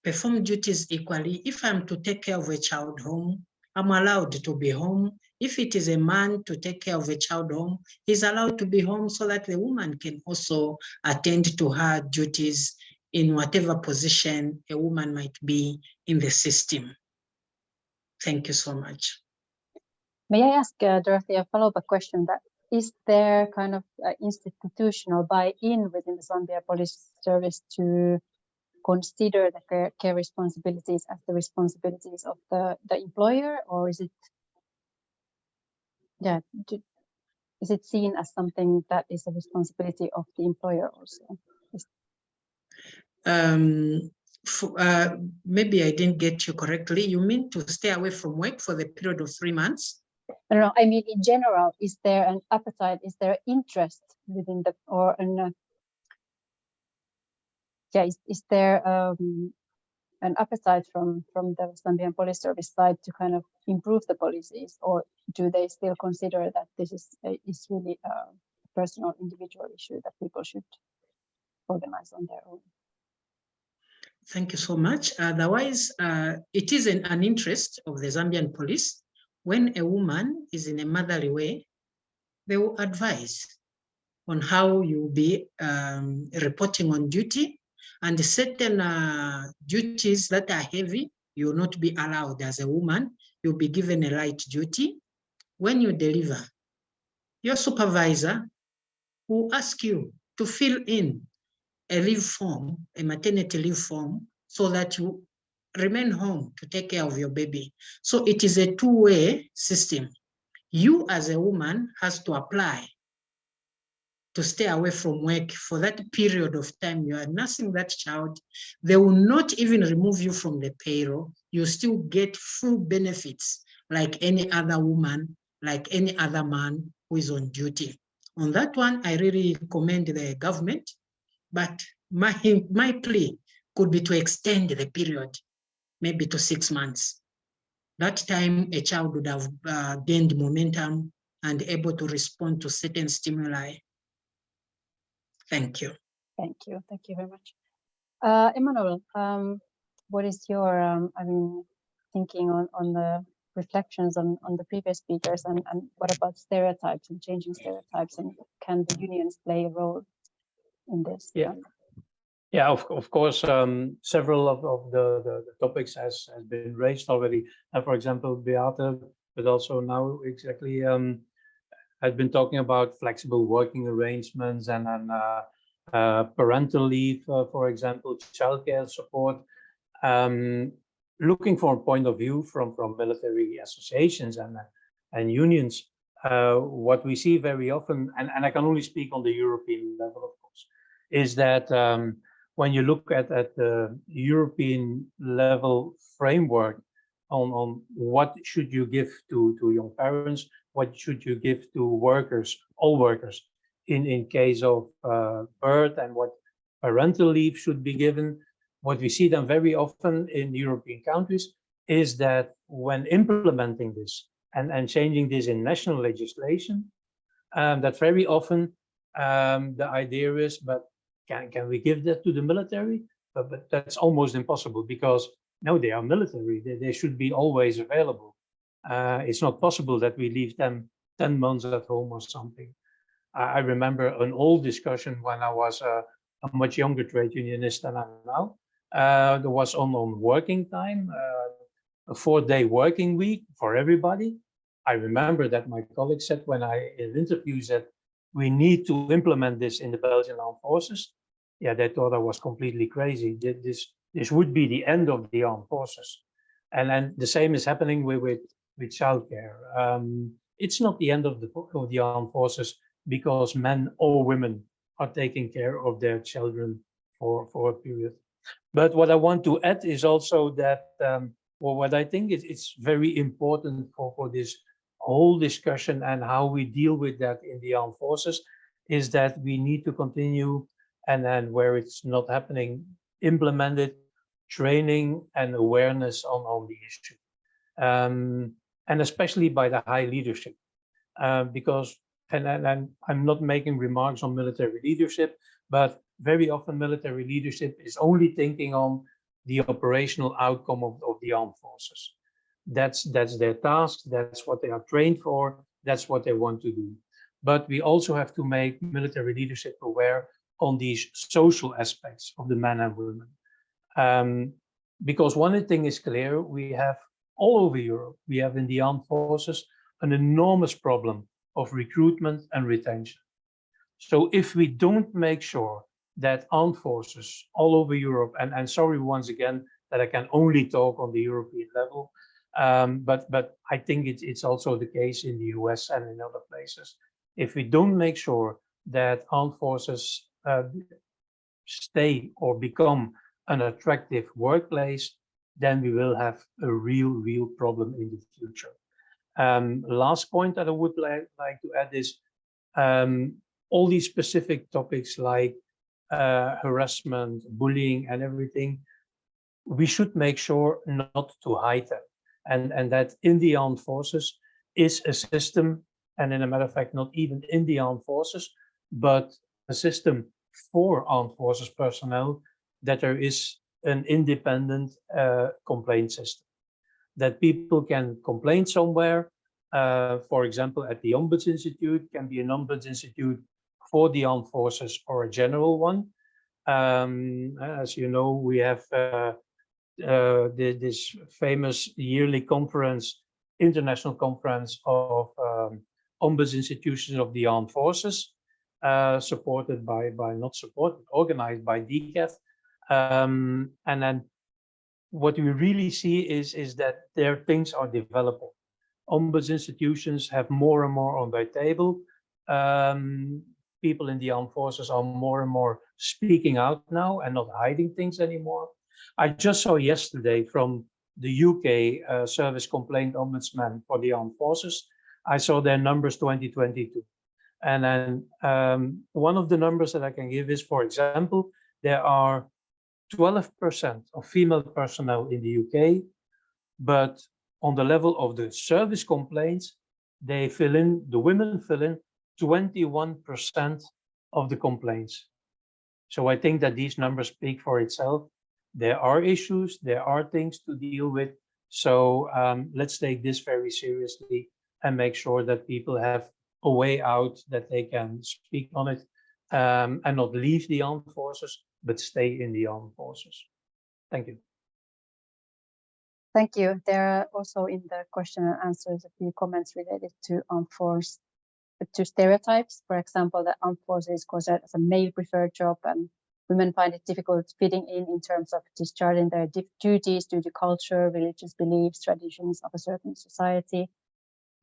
perform duties equally. If I'm to take care of a child home, I'm allowed to be home. If it is a man to take care of a child home, he's allowed to be home, so that the woman can also attend to her duties in whatever position a woman might be in the system. Thank you so much. May I ask Dorothy a follow-up question? That is there kind of institutional buy-in within the Zambia Police Service to consider the care responsibilities as the responsibilities of the employer, or is it? Yeah. is it seen as something that is a responsibility of the employer also? Maybe I didn't get you correctly. You mean to stay away from work for the period of 3 months? I don't know. I mean, in general, is there an appetite? Is there interest within the, or an, yeah, is there an appetite from the Zambian Police Service side to kind of improve the policies, or do they still consider that this is really a personal, individual issue that people should organize on their own? Thank you so much. Otherwise, it is an interest of the Zambian police. When a woman is in a motherly way, they will advise on how you'll be reporting on duty, and certain duties that are heavy, you will not be allowed as a woman. You'll be given a light duty. When you deliver, your supervisor will ask you to fill in a leave form, a maternity leave form, so that you remain home to take care of your baby. So it is a two-way system. You as a woman has to apply to stay away from work for that period of time you are nursing that child. They will not even remove you from the payroll. You still get full benefits like any other woman, like any other man who is on duty. On that one, I really commend the government, but my plea could be to extend the period, maybe to 6 months. That time a child would have gained momentum and able to respond to certain stimuli. Thank you. Thank you. Thank you very much. Emmanuel, what is your, I mean, thinking on the reflections on the previous speakers, and what about stereotypes and changing stereotypes, and can the unions play a role in this? Yeah, of course, several of the topics has been raised already. And for example, Beate, but also now exactly has been talking about flexible working arrangements and parental leave, for example, childcare support. Looking for a point of view from military associations and unions, what we see very often, and I can only speak on the European level, of course, is that when you look at the European level framework on what should you give to young parents, what should you give to workers, all workers, in case of birth, and what parental leave should be given, what we see then very often in European countries is that when implementing this and changing this in national legislation, that very often the idea is, but can we give that to the military? But that's almost impossible, because no, they are military. They should be always available. It's not possible that we leave them 10 months at home or something. I remember an old discussion when I was a much younger trade unionist than I am now. There was on working time, a 4-day working week for everybody. I remember that my colleague said when I in interviews that we need to implement this in the Belgian armed forces. Yeah, they thought I was completely crazy. This would be the end of the armed forces. And then the same is happening with childcare. It's not the end of the armed forces because men or women are taking care of their children for a period. But what I want to add is also that, well, what I think it's very important for this whole discussion and how we deal with that in the armed forces is that we need to continue, and then where it's not happening, implemented training and awareness on the issue, and especially by the high leadership, because and I'm not making remarks on military leadership, but very often military leadership is only thinking on the operational outcome of the armed forces. That's their task, that's what they are trained for, that's what they want to do. But we also have to make military leadership aware on these social aspects of the men and women. Because one thing is clear, we have all over Europe, we have in the armed forces an enormous problem of recruitment and retention. So if we don't make sure that armed forces all over Europe, and sorry once again that I can only talk on the European level, but I think it's also the case in the US and in other places, If we don't make sure that armed forces stay or become an attractive workplace, then we will have a real problem in the future. Last point that I would like to add is all these specific topics like harassment, bullying, and everything, we should make sure not to hide them. And that in the armed forces is a system, and in a matter of fact, not even in the armed forces, but a system for armed forces personnel, that there is an independent complaint system, that people can complain somewhere. For example, at the Ombuds Institute, can be an Ombuds Institute for the armed forces or a general one. As you know, we have this famous yearly conference, international conference of Ombuds Institutions of the Armed Forces, supported by not supported, organized by DCAF. And then what we really see is that there things are developing. Ombuds institutions have more and more on their table. People in the armed forces are more and more speaking out now and not hiding things anymore. I just saw yesterday from the UK Service Complaint Ombudsman for the Armed Forces, I saw their numbers 2022. And then one of the numbers that I can give is, for example, there are 12% of female personnel in the UK, but on the level of the service complaints, the women fill in 21% of the complaints. So I think that these numbers speak for itself. There are issues, there are things to deal with. So let's take this very seriously and make sure that people have a way out, that they can speak on it and not leave the armed forces, but stay in the armed forces. Thank you. Thank you. There are also in the question and answers a few comments related to armed force, to stereotypes. For example, that armed forces is considered as a male preferred job, and women find it difficult fitting in terms of discharging their duties due to culture, religious beliefs, traditions of a certain society.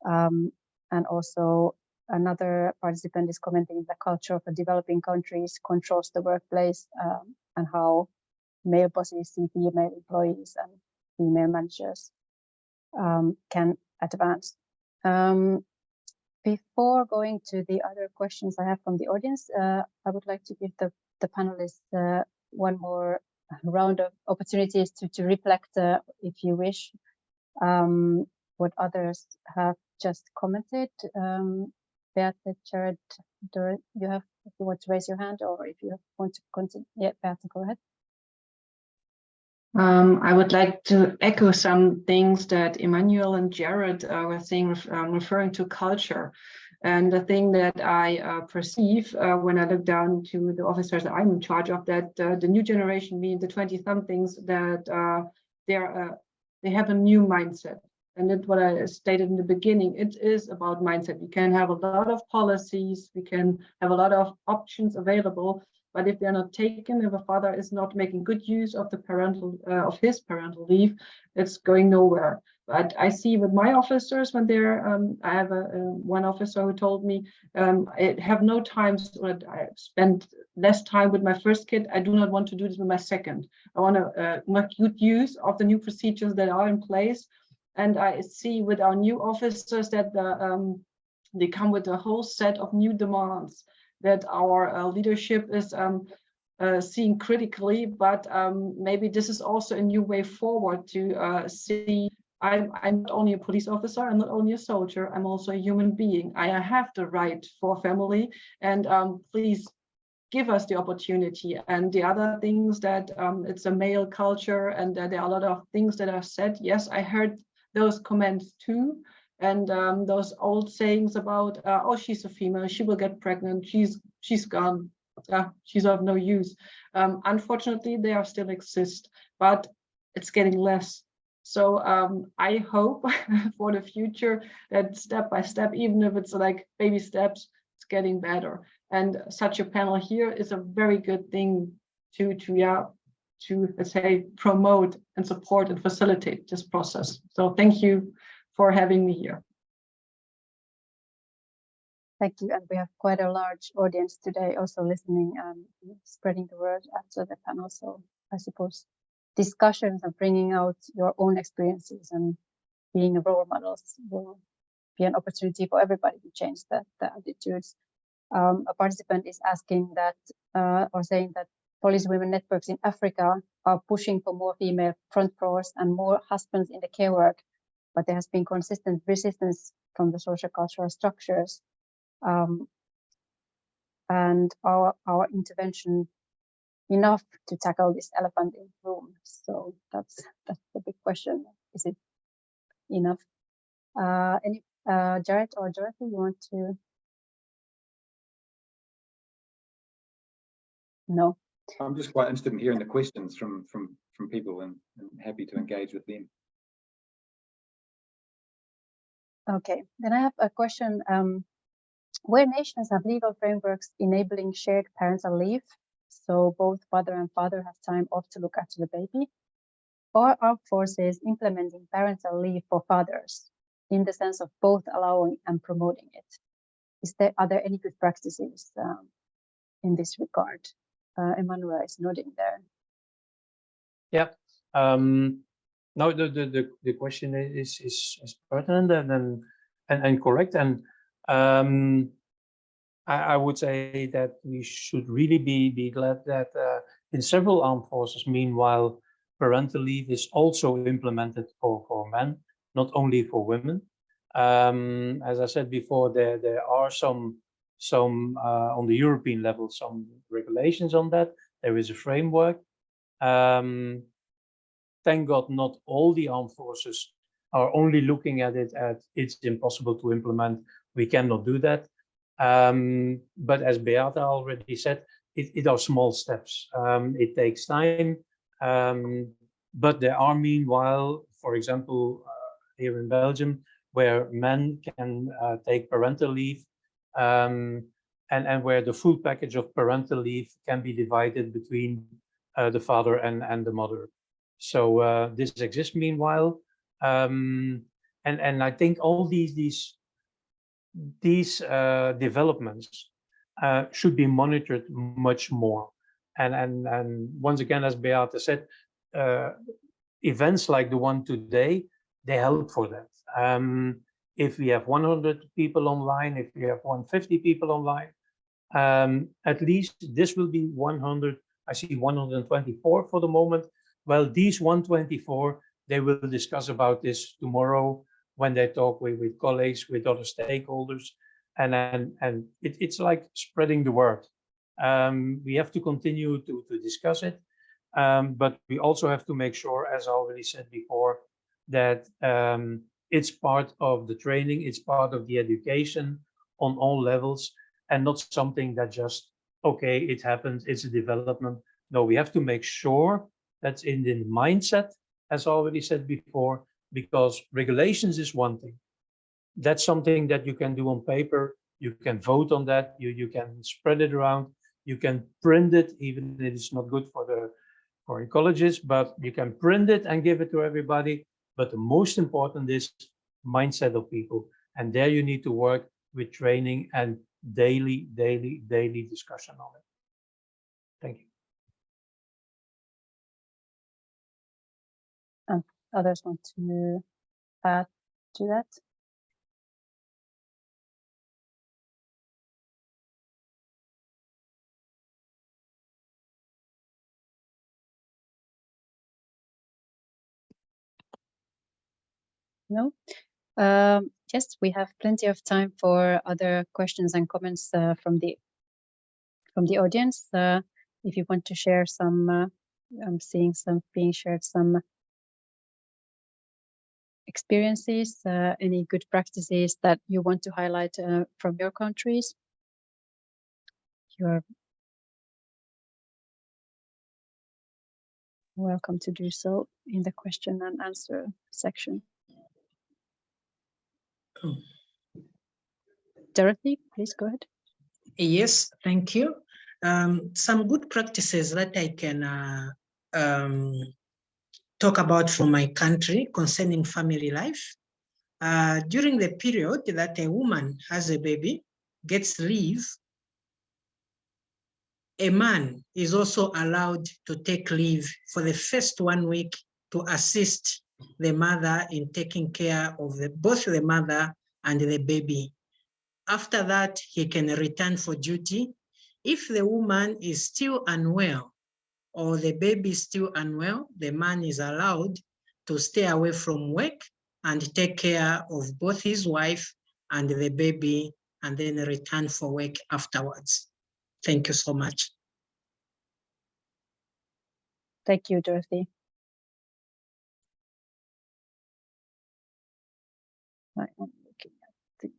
And also another participant is commenting the culture of the developing countries controls the workplace, and how male bosses see female employees and female managers can advance. Before going to the other questions I have from the audience, I would like to give the panelists one more round of opportunities to reflect, if you wish, what others have just commented. Beate, Jared, Dora, if you want to raise your hand, or if you want to continue. Yeah, Beate, go ahead. I would like to echo some things that Emmanuel and Jared were saying, referring to culture. And the thing that I perceive when I look down to the officers that I'm in charge of, that the new generation, meaning the 20-somethings, that they have a new mindset. And that's what I stated in the beginning. It is about mindset. We can have a lot of policies, we can have a lot of options available, but if they're not taken, if a father is not making good use of the his parental leave, it's going nowhere. But I see with my officers, when they're, I have one officer who told me, I have no time, I spend less time with my first kid. I do not want to do this with my second. I want to make good use of the new procedures that are in place. And I see with our new officers that they come with a whole set of new demands that our leadership is seeing critically, but maybe this is also a new way forward to see I'm not only a police officer, I'm not only a soldier, I'm also a human being. I have the right for family, and please give us the opportunity. And the other things that it's a male culture, and there are a lot of things that are said. Yes, I heard those comments too, and those old sayings about oh, she's a female, she will get pregnant, she's gone, she's of no use. Unfortunately, they are still exist, but it's getting less. So I hope for the future that step by step, even if it's like baby steps, it's getting better. And such a panel here is a very good thing to let's say promote and support and facilitate this process. So thank you for having me here. Thank you. And we have quite a large audience today also listening and spreading the word after the panel. So I suppose discussions and bringing out your own experiences and being a role models will be an opportunity for everybody to change the attitudes. A participant is asking that or saying that police women networks in Africa are pushing for more female front rows and more husbands in the care work, but there has been consistent resistance from the social cultural structures. And our intervention enough to tackle this elephant in the room? So that's the big question. Is it enough? Any Jared or Dorothy, you want to? No. I'm just quite interested in hearing the questions from people and happy to engage with them. Okay, then I have a question. Where nations have legal frameworks enabling shared parental leave, so both mother and father have time off to look after the baby, or are forces implementing parental leave for fathers in the sense of both allowing and promoting it? Are there any good practices in this regard? Emanuela is nodding there. Yeah. No, the question is pertinent and correct, and I would say that we should really be glad that in several armed forces, meanwhile, parental leave is also implemented for men, not only for women. As I said before, there are some on the European level, some regulations on that. There is a framework. Thank God, not all the armed forces are only looking at it as it's impossible to implement. We cannot do that. But as Beata already said, it are small steps. It takes time. But there are, meanwhile, for example, here in Belgium, where men can take parental leave, and where the full package of parental leave can be divided between the father and the mother. So this exists meanwhile, and I think all these developments should be monitored much more. And once again, as Beata said, events like the one today, they help for that. If we have 100 people online, if we have 150 people online, at least this will be 100. I see 124 for the moment. Well, these 124, they will discuss about this tomorrow when they talk with colleagues, with other stakeholders, and it's like spreading the word. We have to continue to discuss it, but we also have to make sure, as I already said before, that it's part of the training, it's part of the education on all levels, and not something that just, okay, it happens, it's a development. No, we have to make sure that's in the mindset, as already said before, because regulations is one thing. That's something that you can do on paper. You can vote on that. You can spread it around. You can print it, even if it's not good for ecologists, but you can print it and give it to everybody. But the most important is mindset of people. And there you need to work with training and daily discussion on it. Thank you. Others want to add to that? No? Yes, we have plenty of time for other questions and comments from the audience. If you want to share some, I'm seeing some being shared, some experiences, any good practices that you want to highlight from your countries. You're welcome to do so in the question and answer section. Dorothy, please go ahead. Yes, thank you. Some good practices that I can talk about from my country concerning family life. During the period that a woman has a baby, gets leave, a man is also allowed to take leave for the first 1 week to assist the mother in taking care of both the mother and the baby. After that, he can return for duty. If the woman is still unwell or the baby is still unwell, the man is allowed to stay away from work and take care of both his wife and the baby and then return for work afterwards. Thank you so much. Thank you, Dorothy. I am looking at the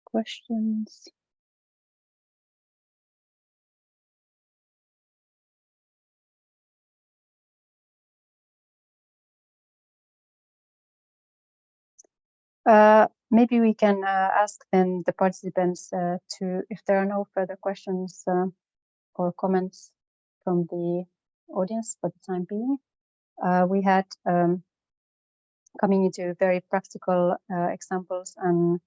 questions. Maybe we can ask then the participants if there are no further questions or comments from the audience for the time being. We had coming into very practical examples and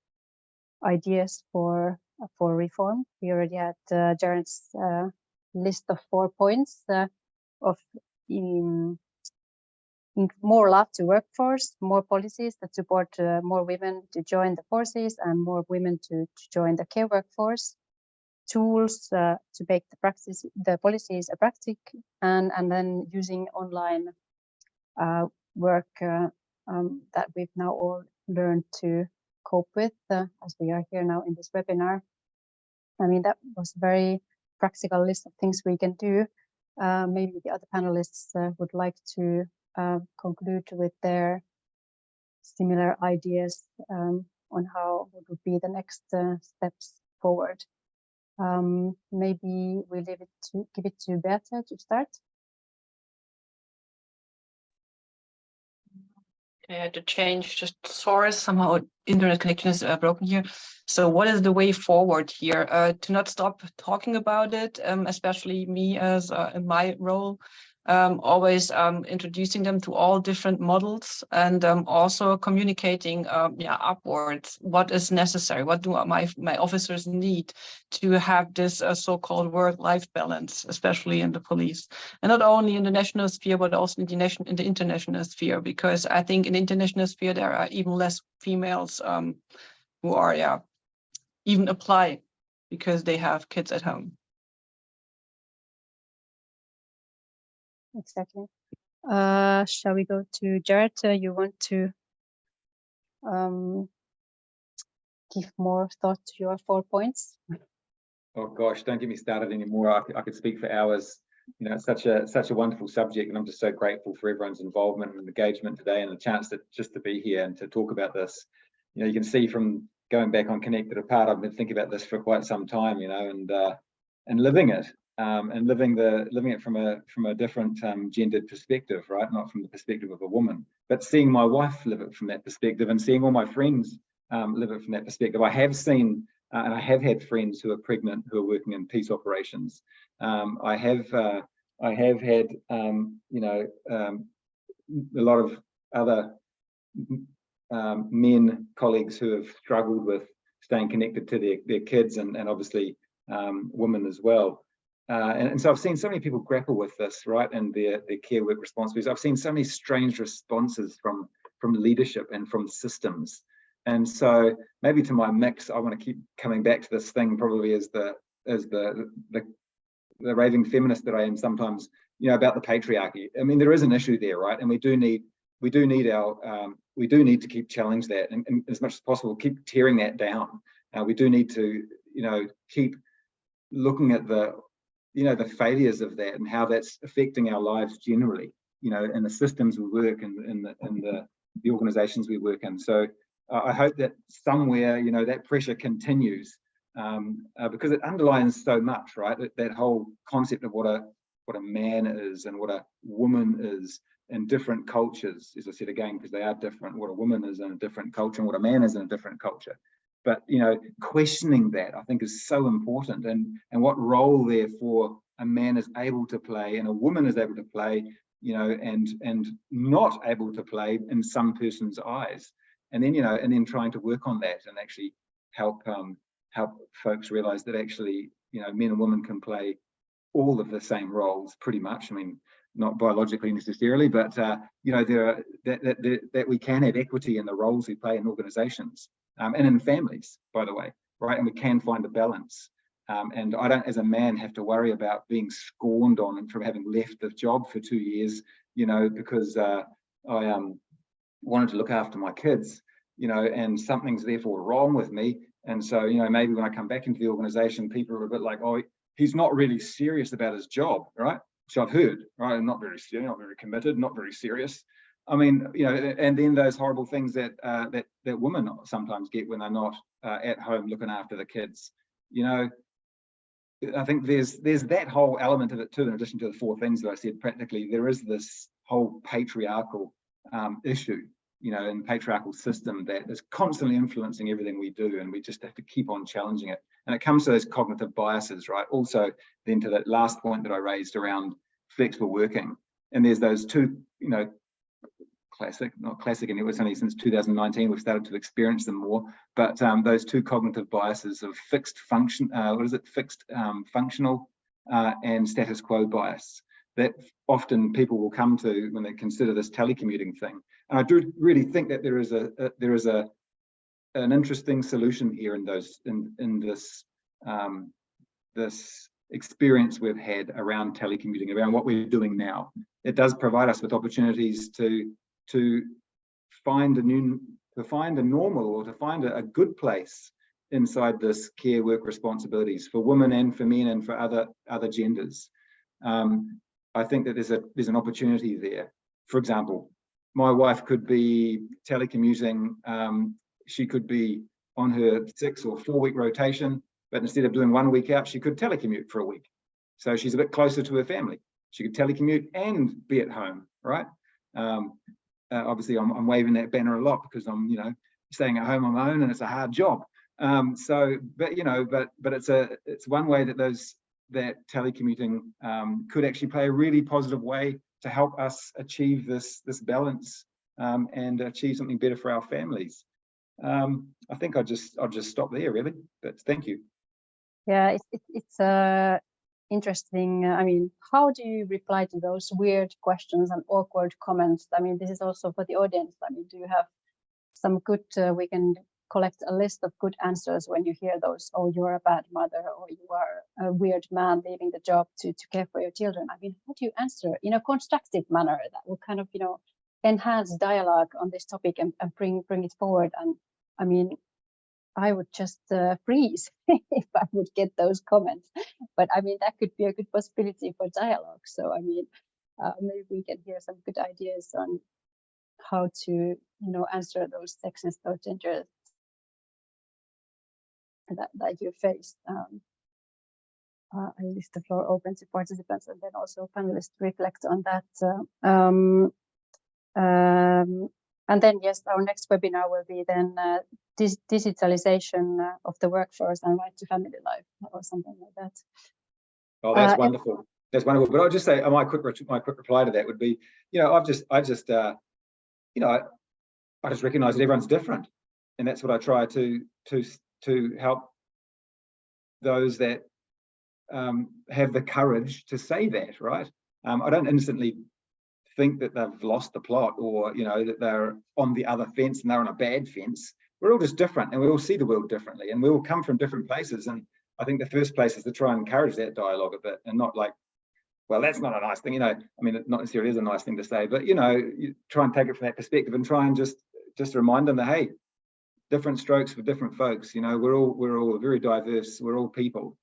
ideas for reform. We already had Jared's list of 4 points of more love to workforce, more policies that support more women to join the forces and more women to join the care workforce, tools to make the policies a practice, and then using online work that we've now all learned to cope with as we are here now in this webinar. I mean, that was a very practical list of things we can do. Maybe the other panelists would like to conclude with their similar ideas on how would be the next steps forward. Maybe we give it to Beata to start. I had to change just source. Somehow internet connection is broken here. So what is the way forward here? To not stop talking about it, especially me as in my role, always introducing them to all different models and also communicating upwards what is necessary, what do my officers need to have this so-called work-life balance, especially in the police, and not only in the national sphere but also in the international sphere, because I think in the international sphere there are even less females who are even apply because they have kids at home. Exactly. Shall we go to Jared? You want to give more thought to your 4 points? Oh gosh, don't get me started anymore. I could speak for hours. You know, it's such a wonderful subject, and I'm just so grateful for everyone's involvement and engagement today, and the chance to be here and to talk about this. You know, you can see from going back on Connected Apart, I've been thinking about this for quite some time. You know, and living it. And living it from a different gendered perspective, right? Not from the perspective of a woman, but seeing my wife live it from that perspective, and seeing all my friends live it from that perspective. I have seen and I have had friends who are pregnant who are working in peace operations. I have had you know, a lot of other men colleagues who have struggled with staying connected to their kids, and obviously women as well. And so I've seen so many people grapple with this, right, and their care work responsibilities. I've seen so many strange responses from leadership and from systems. And so maybe to my mix, I want to keep coming back to this thing, probably as the raving feminist that I am sometimes, you know, about the patriarchy. I mean, there is an issue there, right? And we do need to keep challenge that, and as much as possible, keep tearing that down. We do need to, you know, keep looking at the failures of that and how that's affecting our lives generally, you know, in the systems we work in the organizations we work in. So I hope that somewhere, you know, that pressure continues because it underlines so much, right? That whole concept of what a man is and what a woman is in different cultures, as I said again, because they are different, what a woman is in a different culture and what a man is in a different culture. But, you know, questioning that, I think, is so important, and what role therefore a man is able to play and a woman is able to play, you know, and not able to play in some person's eyes. And then, you know, and then trying to work on that and actually help folks realize that actually, you know, men and women can play all of the same roles pretty much. I mean, not biologically necessarily, but you know, that we can have equity in the roles we play in organizations and in families, by the way, right? And we can find a balance. And I don't, as a man, have to worry about being scorned on from having left the job for 2 years, you know, because I wanted to look after my kids, you know, and something's therefore wrong with me. And so, you know, maybe when I come back into the organization, people are a bit like, oh, he's not really serious about his job, right? Which I've heard, right? Not very serious, not very committed, not very serious. I mean, you know, and then those horrible things that that women sometimes get when they're not at home looking after the kids. You know, I think there's that whole element of it too, in addition to the 4 things that I said. Practically, there is this whole patriarchal issue, you know, and patriarchal system that is constantly influencing everything we do, and we just have to keep on challenging it. And it comes to those cognitive biases, right? Also, then to that last point that I raised around flexible working, and there's those 2, you know, not classic, and it was only since 2019 we've started to experience them more, but those 2 cognitive biases of fixed function, functional and status quo bias, that often people will come to when they consider this telecommuting thing. And I do really think that there is an interesting solution here in those in this this experience we've had around telecommuting, around what we're doing now. It does provide us with opportunities to find a normal, or to find a good place inside this care work responsibilities for women and for men and for other genders. I think that there's an opportunity there. For example, my wife could be telecommuting. She could be on her 6 or 4 week rotation, but instead of doing 1 week out, she could telecommute for a week. So she's a bit closer to her family. She could telecommute and be at home, right? Obviously, I'm waving that banner a lot because I'm, you know, staying at home on my own, and it's a hard job. But you know, but it's one way that telecommuting could actually play a really positive way to help us achieve this balance and achieve something better for our families. I think I'll just stop there, really. But thank you. Yeah, it's interesting. I mean, how do you reply to those weird questions and awkward comments? I mean, this is also for the audience. I mean, do you have some good, we can collect a list of good answers when you hear those, oh, you're a bad mother, or you are a weird man leaving the job to care for your children. I mean, how do you answer in a constructive manner that will kind of, you know, enhance dialogue on this topic and bring it forward? And I mean, I would just freeze if I would get those comments. But I mean, that could be a good possibility for dialogue. So I mean, maybe we can hear some good ideas on how to, you know, answer those sexist or gender that you faced. I leave the floor open to participants, and then also panelists reflect on that. And then, yes, our next webinar will be then digitalization of the workforce and right to family life, or something like that. Oh, that's wonderful. That's wonderful. But I'll just say, my quick reply to that would be, you know, I just recognise that everyone's different, and that's what I try to help those that have the courage to say that, right? I don't instantly think that they've lost the plot, or, you know, that they're on the other fence and they're on a bad fence. We're all just different, and we all see the world differently, and we all come from different places. And I think the first place is to try and encourage that dialogue a bit, and not like, well, that's not a nice thing, you know. I mean, it not necessarily is a nice thing to say, but, you know, you try and take it from that perspective and try and just remind them that, hey, different strokes for different folks. You know, we're all very diverse. We're all people,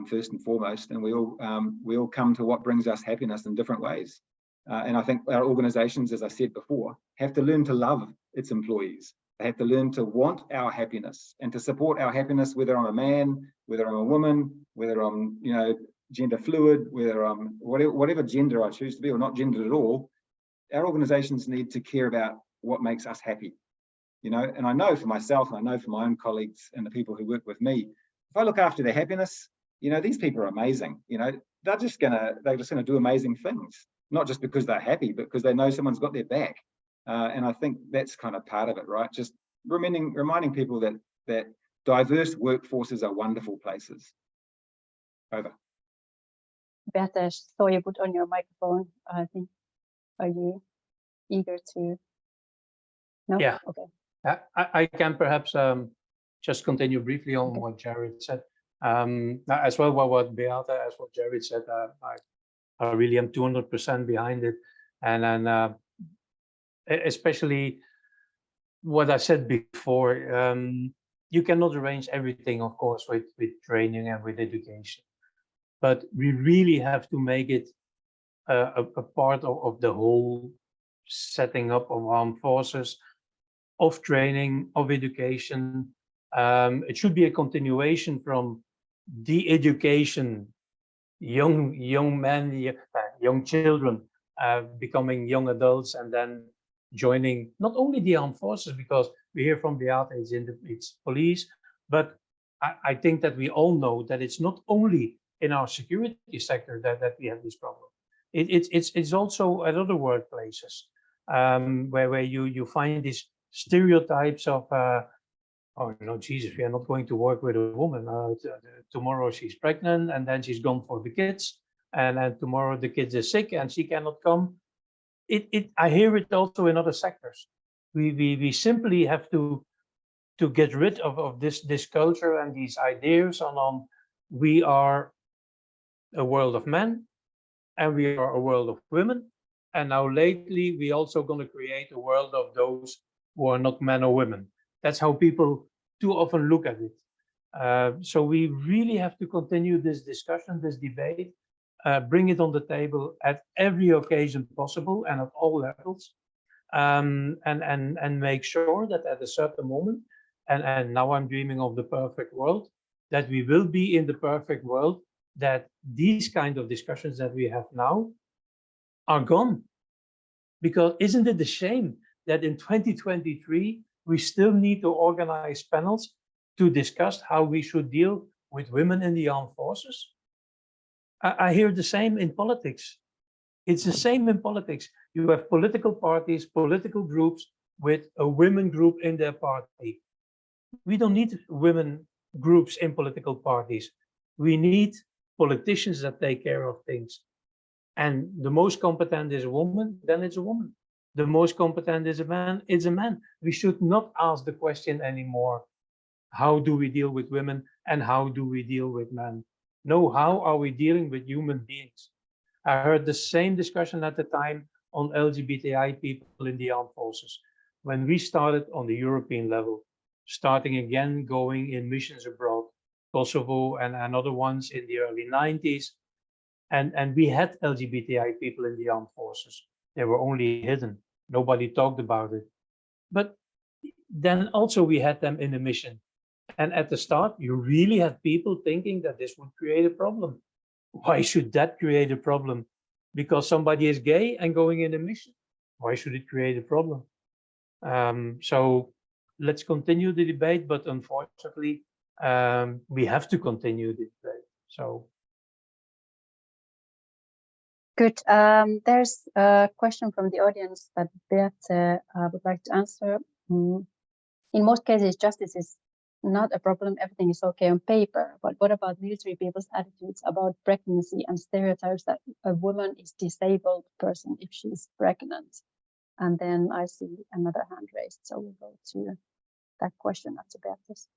first and foremost, and we all come to what brings us happiness in different ways. And I think our organizations, as I said before, have to learn to love its employees. They have to learn to want our happiness and to support our happiness, whether I'm a man, whether I'm a woman, whether I'm, you know, gender fluid, whether I'm whatever gender I choose to be, or not gendered at all. Our organizations need to care about what makes us happy, you know. And I know for myself, and I know for my own colleagues and the people who work with me, if I look after their happiness, you know, these people are amazing. You know, they're just gonna do amazing things. Not just because they're happy, but because they know someone's got their back. And I think that's kind of part of it, right? Just reminding people that diverse workforces are wonderful places. Over. Beata, saw you put on your microphone. I think, are you eager to? No? Yeah. Okay. I can perhaps just continue briefly on what Jared said. As well what Beata, as what Jared said, I really am 200% behind it. And then especially what I said before, you cannot arrange everything, of course, with training and with education. But we really have to make it a part of the whole setting up of armed forces, of training, of education. It should be a continuation from the education, young men, young children becoming young adults, and then joining not only the armed forces, because we hear from Beata it's police, but I think that we all know that it's not only in our security sector that we have this problem. It's also at other workplaces where you find these stereotypes of oh no, Jesus, we are not going to work with a woman. Tomorrow she's pregnant and then she's gone for the kids, and then tomorrow the kids are sick and she cannot come. I hear it also in other sectors. We simply have to get rid of this culture and these ideas on we are a world of men and we are a world of women. And now lately, we also going to create a world of those who are not men or women. That's how people too often look at it. So we really have to continue this discussion, this debate, bring it on the table at every occasion possible and at all levels, and make sure that at a certain moment, and now I'm dreaming of the perfect world, that we will be in the perfect world, that these kind of discussions that we have now are gone. Because isn't it a shame that in 2023, we still need to organize panels to discuss how we should deal with women in the armed forces? I hear the same in politics. It's the same in politics. You have political parties, political groups with a women group in their party. We don't need women groups in political parties. We need politicians that take care of things. And the most competent is a woman, then it's a woman. The most competent is a man, it's a man. We should not ask the question anymore, how do we deal with women and how do we deal with men? No, how are we dealing with human beings? I heard the same discussion at the time on LGBTI people in the armed forces. When we started on the European level, starting again going in missions abroad, Kosovo and other ones in the early 90s, and we had LGBTI people in the armed forces. They were only hidden. Nobody talked about it. But then also we had them in a mission. And at the start, you really had people thinking that this would create a problem. Why should that create a problem? Because somebody is gay and going in a mission. Why should it create a problem? So let's continue the debate, but unfortunately, we have to continue the debate. So. Good. There's a question from the audience that Beata would like to answer. In most cases, justice is not a problem. Everything is okay on paper. But what about military people's attitudes about pregnancy and stereotypes that a woman is disabled person if she's pregnant? And then I see another hand raised. So we'll go to that question after Beatrice.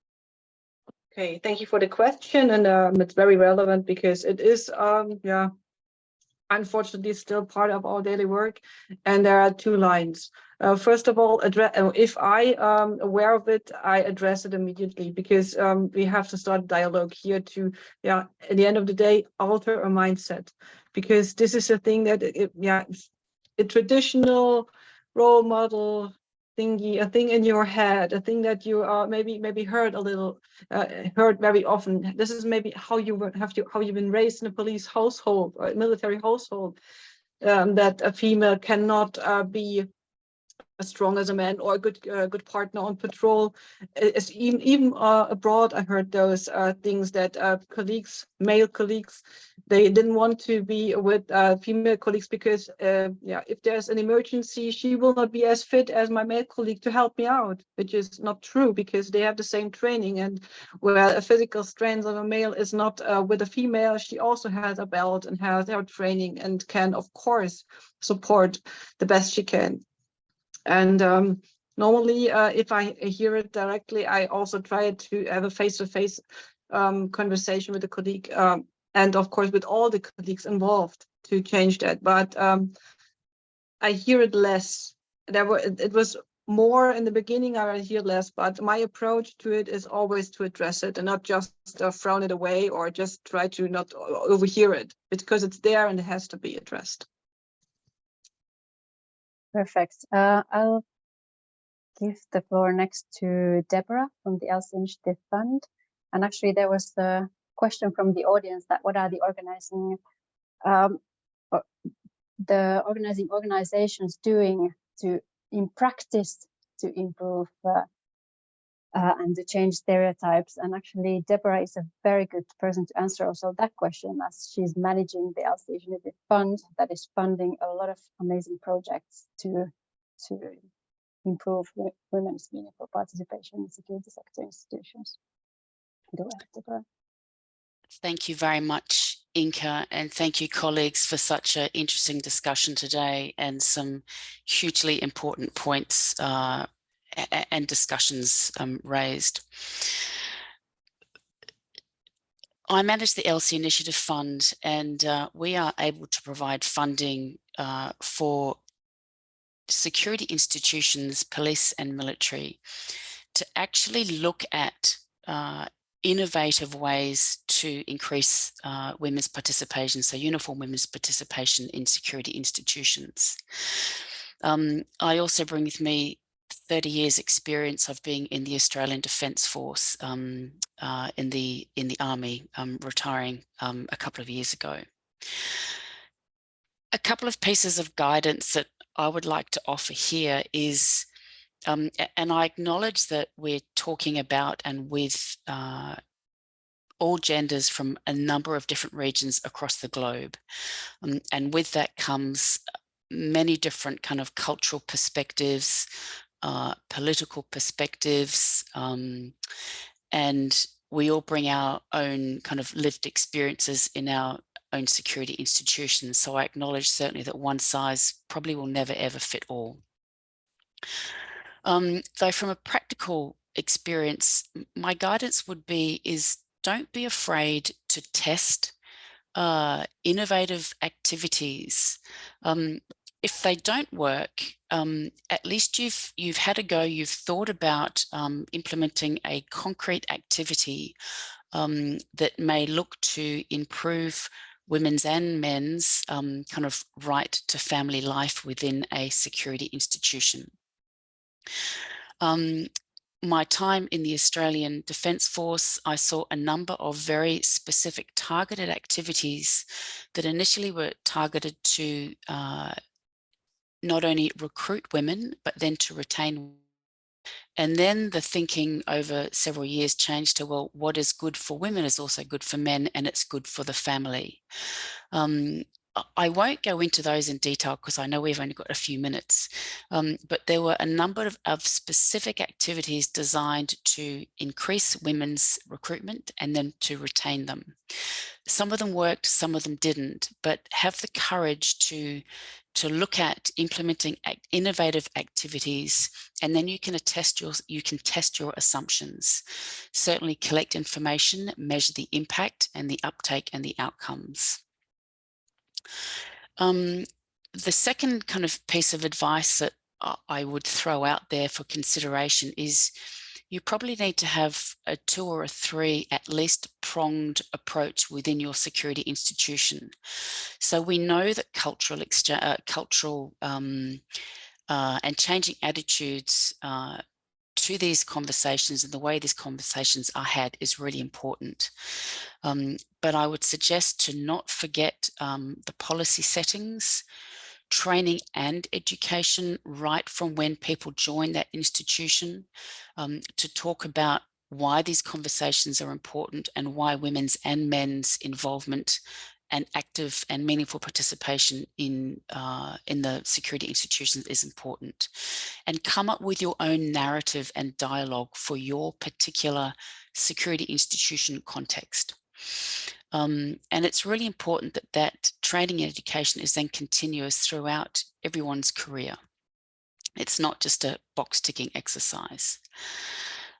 Okay, thank you for the question. And it's very relevant because it is, unfortunately still part of our daily work. And there are two lines. First of all, if I am aware of it, I address it immediately, because we have to start dialogue here to, at the end of the day, alter a mindset, because this is a thing that, a traditional role model thingy, a thing in your head, a thing that you maybe heard a little, heard very often. This is maybe how you've been raised in a police household or a military household, that a female cannot be as strong as a man or a good partner on patrol. It's even abroad, I heard those things that male colleagues, they didn't want to be with female colleagues because if there's an emergency, she will not be as fit as my male colleague to help me out, which is not true because they have the same training. And where a physical strength of a male is not with a female, she also has a belt and has her training and can, of course, support the best she can. And normally, if I hear it directly, I also try to have a face-to-face conversation with the colleague, and of course with all the colleagues involved to change that. But I hear it less. It was more in the beginning. I hear less, but my approach to it is always to address it and not just frown it away or just try to not overhear it, because it's there and it has to be addressed. Perfect. I'll give the floor next to Deborah from the ELSI Initiative Fund. And actually, there was a question from the audience that what are the organizing organizations doing in practice to improve and to change stereotypes. And actually, Deborah is a very good person to answer also that question, as she's managing the ELSI Initiative Fund that is funding a lot of amazing projects to improve women's meaningful participation in security sector institutions. Go ahead, Deborah. Thank you very much, Inka, and thank you, colleagues, for such an interesting discussion today and some hugely important points and discussions raised. I manage the ELSI Initiative Fund, and we are able to provide funding for security institutions, police and military, to actually look at innovative ways to increase women's participation, so uniform women's participation in security institutions. I also bring with me 30 years experience of being in the Australian Defence Force in the Army, retiring a couple of years ago. A couple of pieces of guidance that I would like to offer here is, and I acknowledge that we're talking about and with all genders from a number of different regions across the globe. And with that comes many different kind of cultural perspectives, political perspectives, and we all bring our own kind of lived experiences in our own security institutions. So I acknowledge certainly that one size probably will never ever fit all. Though from a practical experience, my guidance would be don't be afraid to test innovative activities. If they don't work, at least you've had a go, you've thought about implementing a concrete activity that may look to improve women's and men's kind of right to family life within a security institution. My time in the Australian Defence Force, I saw a number of very specific targeted activities that initially were targeted to not only recruit women, but then to retain. And then the thinking over several years changed to, well, what is good for women is also good for men, and it's good for the family. I won't go into those in detail because I know we've only got a few minutes, but there were a number of specific activities designed to increase women's recruitment and then to retain them. Some of them worked, some of them didn't, but have the courage to look at implementing innovative activities, and then you can test your assumptions. Certainly collect information, measure the impact and the uptake and the outcomes. The second kind of piece of advice that I would throw out there for consideration is you probably need to have a 2 or a 3 at least pronged approach within your security institution. So we know that cultural and changing attitudes to these conversations and the way these conversations are had is really important. But I would suggest to not forget the policy settings, training and education right from when people join that institution, to talk about why these conversations are important and why women's and men's involvement and active and meaningful participation in the security institutions is important. And come up with your own narrative and dialogue for your particular security institution context. And it's really important that that training and education is then continuous throughout everyone's career. It's not just a box ticking exercise.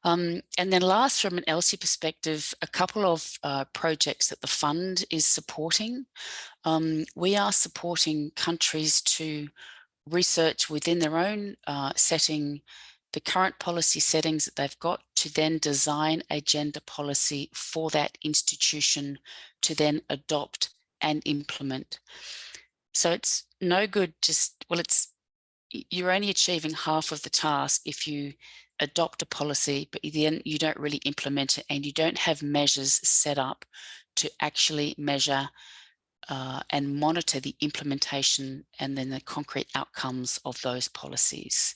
And then last, from an ELSI perspective, a couple of projects that the fund is supporting. We are supporting countries to research within their own setting the current policy settings that they've got, to then design a gender policy for that institution to then adopt and implement. So it's no good just, well, you're only achieving half of the task if you adopt a policy, but then you don't really implement it and you don't have measures set up to actually measure and monitor the implementation and then the concrete outcomes of those policies.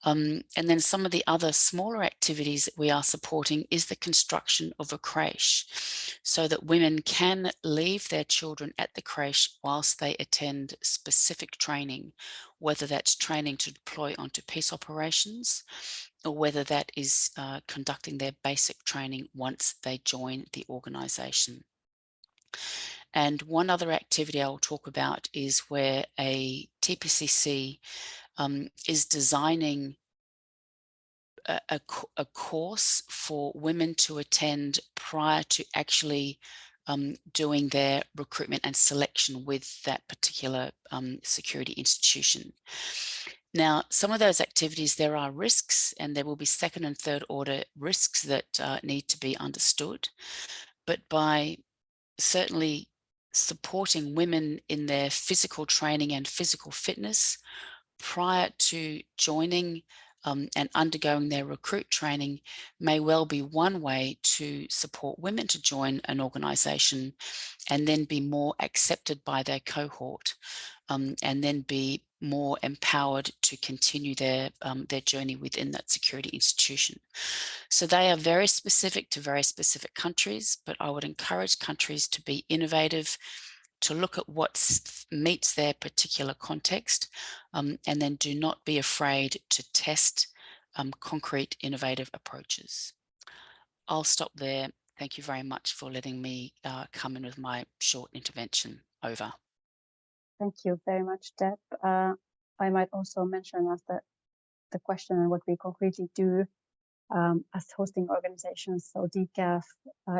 And then some of the other smaller activities that we are supporting is the construction of a creche, so that women can leave their children at the creche whilst they attend specific training, whether that's training to deploy onto peace operations, or whether that is conducting their basic training once they join the organisation. And one other activity I will talk about is where a TPCC is designing a course for women to attend prior to actually doing their recruitment and selection with that particular security institution. Now, some of those activities, there are risks, and there will be second and third order risks that need to be understood. But by certainly supporting women in their physical training and physical fitness prior to joining and undergoing their recruit training may well be one way to support women to join an organisation and then be more accepted by their cohort, and then be more empowered to continue their journey within that security institution. So they are very specific to very specific countries, but I would encourage countries to be innovative, to look at what meets their particular context, and then do not be afraid to test concrete, innovative approaches. I'll stop there. Thank you very much for letting me come in with my short intervention. Over. Thank you very much, Deb. I might also mention as the question on what we concretely do as hosting organizations. So DCAF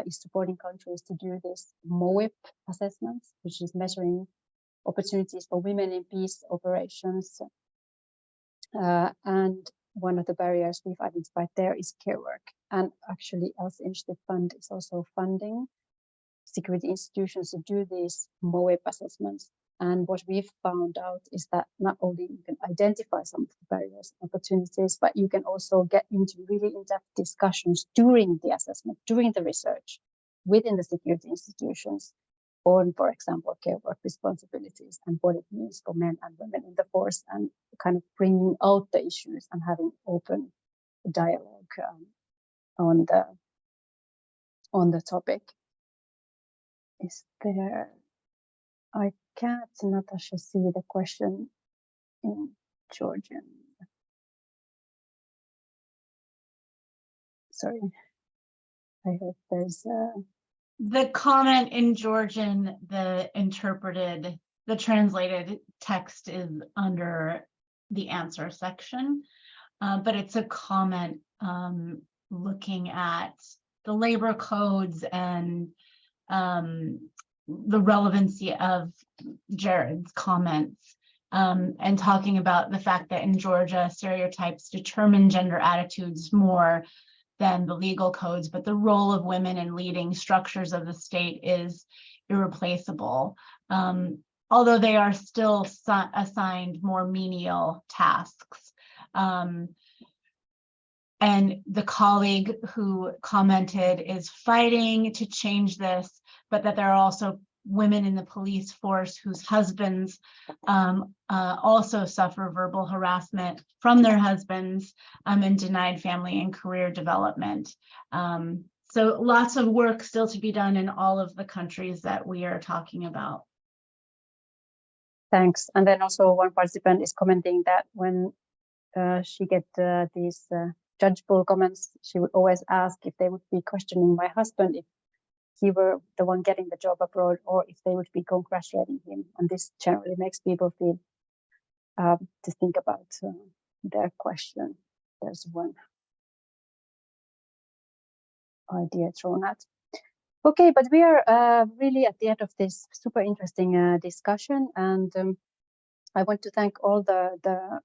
is supporting countries to do this MOIP assessments, which is measuring opportunities for women in peace operations. And one of the barriers we've identified there is care work. And actually, ELSI Initiative Fund is also funding security institutions to do these MOIP assessments. And what we've found out is that not only you can identify some of the barriers and opportunities, but you can also get into really in-depth discussions during the assessment, during the research within the security institutions on, for example, care work responsibilities and what it means for men and women in the force, and kind of bringing out the issues and having open dialogue on the topic. Is there? I can't, Natasha, see the question in Georgian. Sorry, I hope there's the comment in Georgian, the translated text is under the answer section, but it's a comment looking at the labor codes and the relevancy of Jared's comments, and talking about the fact that in Georgia, stereotypes determine gender attitudes more than the legal codes, but the role of women in leading structures of the state is irreplaceable, although they are still assigned more menial tasks. And the colleague who commented is fighting to change this, but that there are also women in the police force whose husbands also suffer verbal harassment from their husbands and denied family and career development. So lots of work still to be done in all of the countries that we are talking about. Thanks. And then also one participant is commenting that when she get these judgeable comments, she would always ask if they would be questioning my husband if he were the one getting the job abroad, or if they would be congratulating him. And this generally makes people feel to think about their question. There's one idea thrown at. Okay, but we are really at the end of this super interesting discussion, and I want to thank all the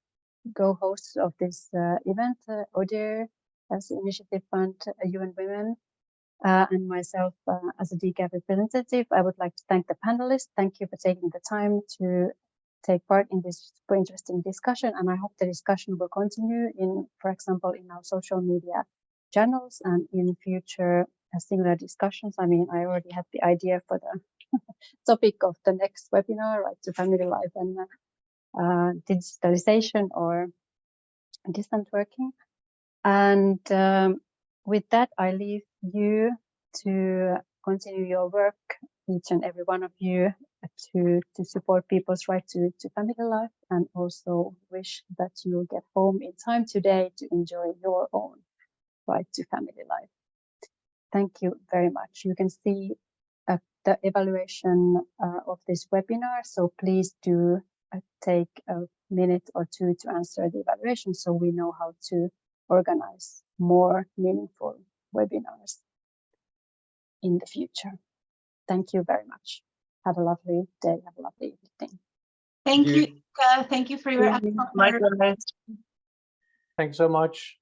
co-hosts of this event, ODIHR as the Initiative Fund, UN Women, and myself as a DCAF representative. I would like to thank the panelists. Thank you for taking the time to take part in this super interesting discussion, and I hope the discussion will continue in, for example, in our social media channels and in future similar discussions. I mean, I already had the idea for the topic of the next webinar, right to family life and digitalization or distant working. And with that, I leave you to continue your work, each and every one of you, to support people's right to family life, and also wish that you get home in time today to enjoy your own right to family life. Thank you very much. You can see the evaluation of this webinar, so please do take a minute or two to answer the evaluation so we know how to organize more meaningful webinars in the future. Thank you very much. Have a lovely day. Have a lovely evening. Thank you. Thank you for your excellent work. Thanks so much.